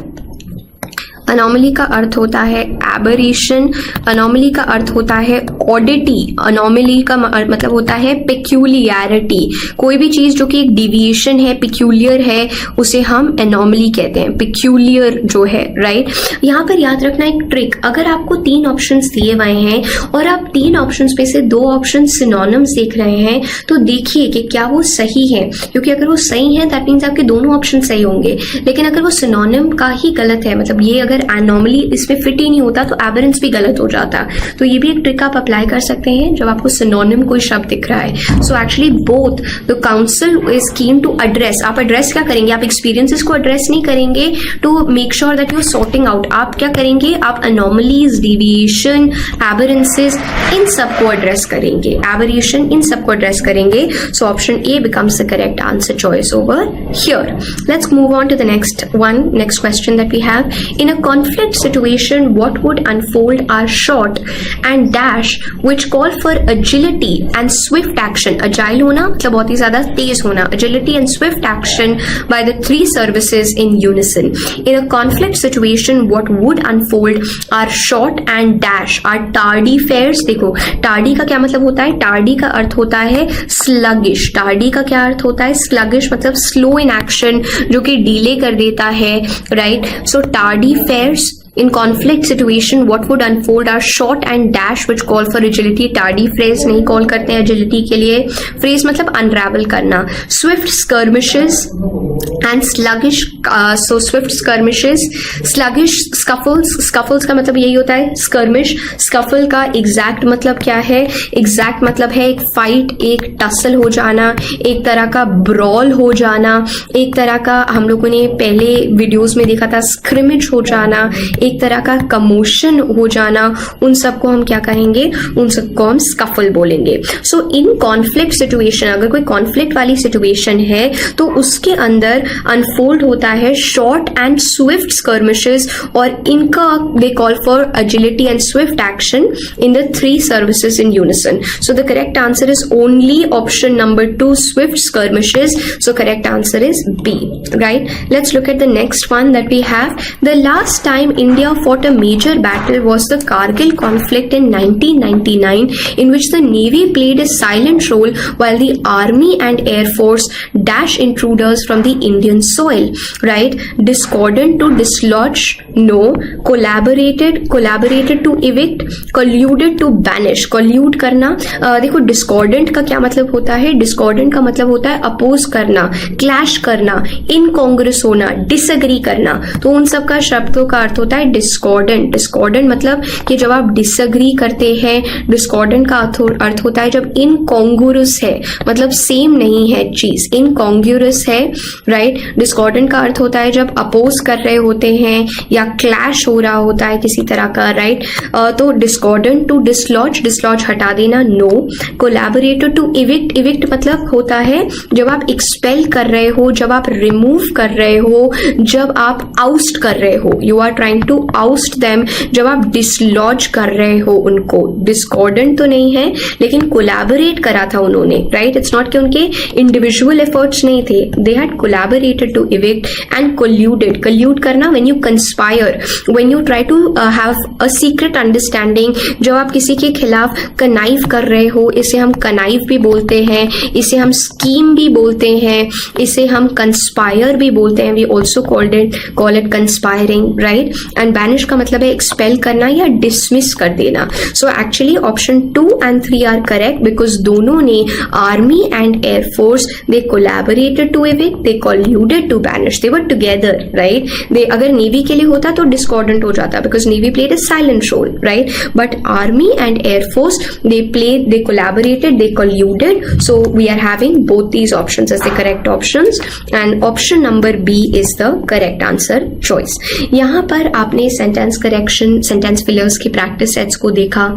अनोमली का अर्थ होता है एबरेशन, अनोमली का अर्थ होता है ऑडिटी, अनोमली का मतलब होता है पेक्यूलियरिटी। कोई भी चीज जो कि एक डिविएशन है, पेक्यूलियर है, उसे हम एनोमली कहते हैं, पेक्यूलियर जो है, राइट? यहाँ पर याद रखना एक ट्रिक, अगर आपको 3 ऑप्शंस दिए हुए हैं और आप 3 ऑप्शंस में से 2 ऑप्शन सिनोनिम्स देख रहे हैं, तो देखिए कि क्या वो सही है, क्योंकि अगर वो सही है दैट मीन्स आपके दोनों ऑप्शन सही होंगे। लेकिन अगर वो सिनोनिम का ही गलत है, मतलब ये अगर एनोमली इसमें फिट ही नहीं होता, तो एबरेंस भी गलत हो जाता। तो ये भी एक ट्रिक आप अप्लाई कर सकते हैं जब आपको सिनोनिम कोई शब्द दिख रहा है। So actually both the council is keen to address, आप एड्रेस क्या करेंगे? आप एक्सपीरियंसेस को एड्रेस नहीं करेंगे to make sure that you are sorting out. आप क्या करेंगे? आप एनोमलीज, डिविएशन, एबरेंसेस, इन सबको एड्रेस करेंगे, एबरेशन इन सबको एड्रेस करेंगे। So option a becomes the correct answer choice over here. Let's move on to the next question that we have. In a conflict situation, what would unfold are short and dash which call for agility and swift action. Agile होना मतलब बहुत ही ज्यादा तेज होना, agility and swift action by the 3 services in unison. In a conflict situation, what would unfold are short and dash are tardy fares. देखो tardy का क्या मतलब होता है? tardy का अर्थ होता है sluggish. tardy का क्या अर्थ होता है? sluggish मतलब slow in action, जो कि डिले कर देता है, right? So tardy fares in conflict situation what would unfold are short and dash which call for agility. tardy phrase नहीं कॉल करते हैं agility के लिए, phrase मतलब unravel करना. swift skirmishes and sluggish, so swift skirmishes, sluggish scuffles का मतलब यही होता है skirmish. scuffle का exact मतलब क्या है? exact मतलब है एक fight, एक tussle हो जाना, एक तरह का brawl हो जाना, एक तरह का हम लोगों ने पहले वीडियोस में देखा था scrimmage हो जाना, एक तरह का कमोशन हो जाना, उन सबको हम क्या कहेंगे, उन सबको हम स्कफल बोलेंगे। सो इन कॉन्फ्लिक्ट सिचुएशन, अगर कोई कॉन्फ्लिक्ट वाली सिचुएशन है तो उसके अंदर अनफोल्ड होता है शॉर्ट एंड स्विफ्ट skirmishes, और इनका they call for agility and swift action in the three services in unison. So the correct answer is only option number 2, swift skirmishes. So correct answer is B, right? Let's look at the next one that we have. The last time India fought a major battle was the Kargil conflict in 1999, in which the Navy played a silent role while the Army and Air Force dash intruders from the Indian soil, right? Discordant to dislodge, no. Collaborated to evict, colluded to banish. collude करना, देखो discordant का क्या मतलब होता है, discordant का मतलब होता है अपोज करना, क्लैश करना, इनकॉन्ग्रेस होना, डिसएग्री करना, तो उन सब का शब्दों का अर्थ होता है discordant. discordant मतलब कि जब आप डिसएग्री करते हैं, discordant का अर्थ होता है जब इनकॉन्ग्रुअस है, मतलब सेम नहीं है चीज, इनकॉन्ग्रुअस है, राइट? discordant का अर्थ होता है जब अपोज कर रहे होते हैं या क्लैश हो रहा होता है किसी तरह का, राइट? तो डिस्कॉर्डेंट टू डिसलॉज, डिसलॉज हटा देना, no. Collaborated to evict, evict मतलब होता है जब आप एक्सपेल कर रहे हो, जब आप रिमूव कर रहे हो, जब आप आउस्ट कर रहे हो, you are trying to oust them, जब आप डिसलॉज कर रहे हो उनको. डिस्कॉर्डेंट तो नहीं है लेकिन कोलैबोरेट करा था उन्होंने, राइट? इट्स नॉट कि उनके इंडिविजुअल एफर्ट्स नहीं थे, they had collaborated to evict and colluded. Collude करना when you conspire, when you try to have a secret understanding, जब आप किसी के खिलाफ कनाइव कर रहे हो, इसे हम कनाइव भी बोलते हैं, इसे हम स्कीम भी बोलते हैं, इसे हम कंस्पायर भी बोलते हैं, we also call it conspiring, right? and banish का मतलब है एक्सपेल करना या डिसमिस कर देना. so actually option 2 and 3 are correct because दोनों ने army and air force they collaborated to evict, they colluded to banish, they were together, right? they अगर नेवी के लिए होता तो discordant हो जाता because Navy played a silent role, right? but Army and Air Force they collaborated, they colluded, so we are having both these options as the correct options and option number B is the correct answer choice. यहाँ पर आपने sentence correction, sentence fillers की practice sets को देखा.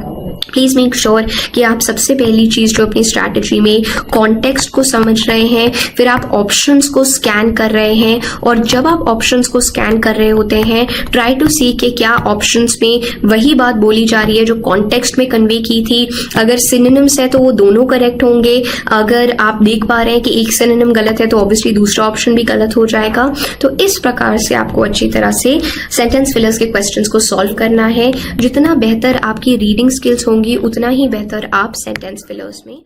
Please make sure कि आप सबसे पहली चीज जो अपनी स्ट्रैटेजी में कॉन्टेक्स्ट को समझ रहे हैं, फिर आप ऑप्शंस को स्कैन कर रहे हैं, और जब आप ऑप्शंस को स्कैन कर रहे होते हैं ट्राई टू सी कि क्या ऑप्शंस में वही बात बोली जा रही है जो कॉन्टेक्स्ट में कन्वे की थी. अगर सिनोनिम्स है तो वो दोनों करेक्ट होंगे. अगर आप देख पा रहे हैं कि एक सिनोनिम गलत है तो ऑब्वियसली दूसरा ऑप्शन भी गलत हो जाएगा. तो इस प्रकार से आपको अच्छी तरह से सेंटेंस फिलर्स के क्वेश्चंस को सॉल्व करना है. जितना बेहतर आपकी रीडिंग स्किल्स होंगी उतना ही बेहतर आप सेंटेंस फिलर्स में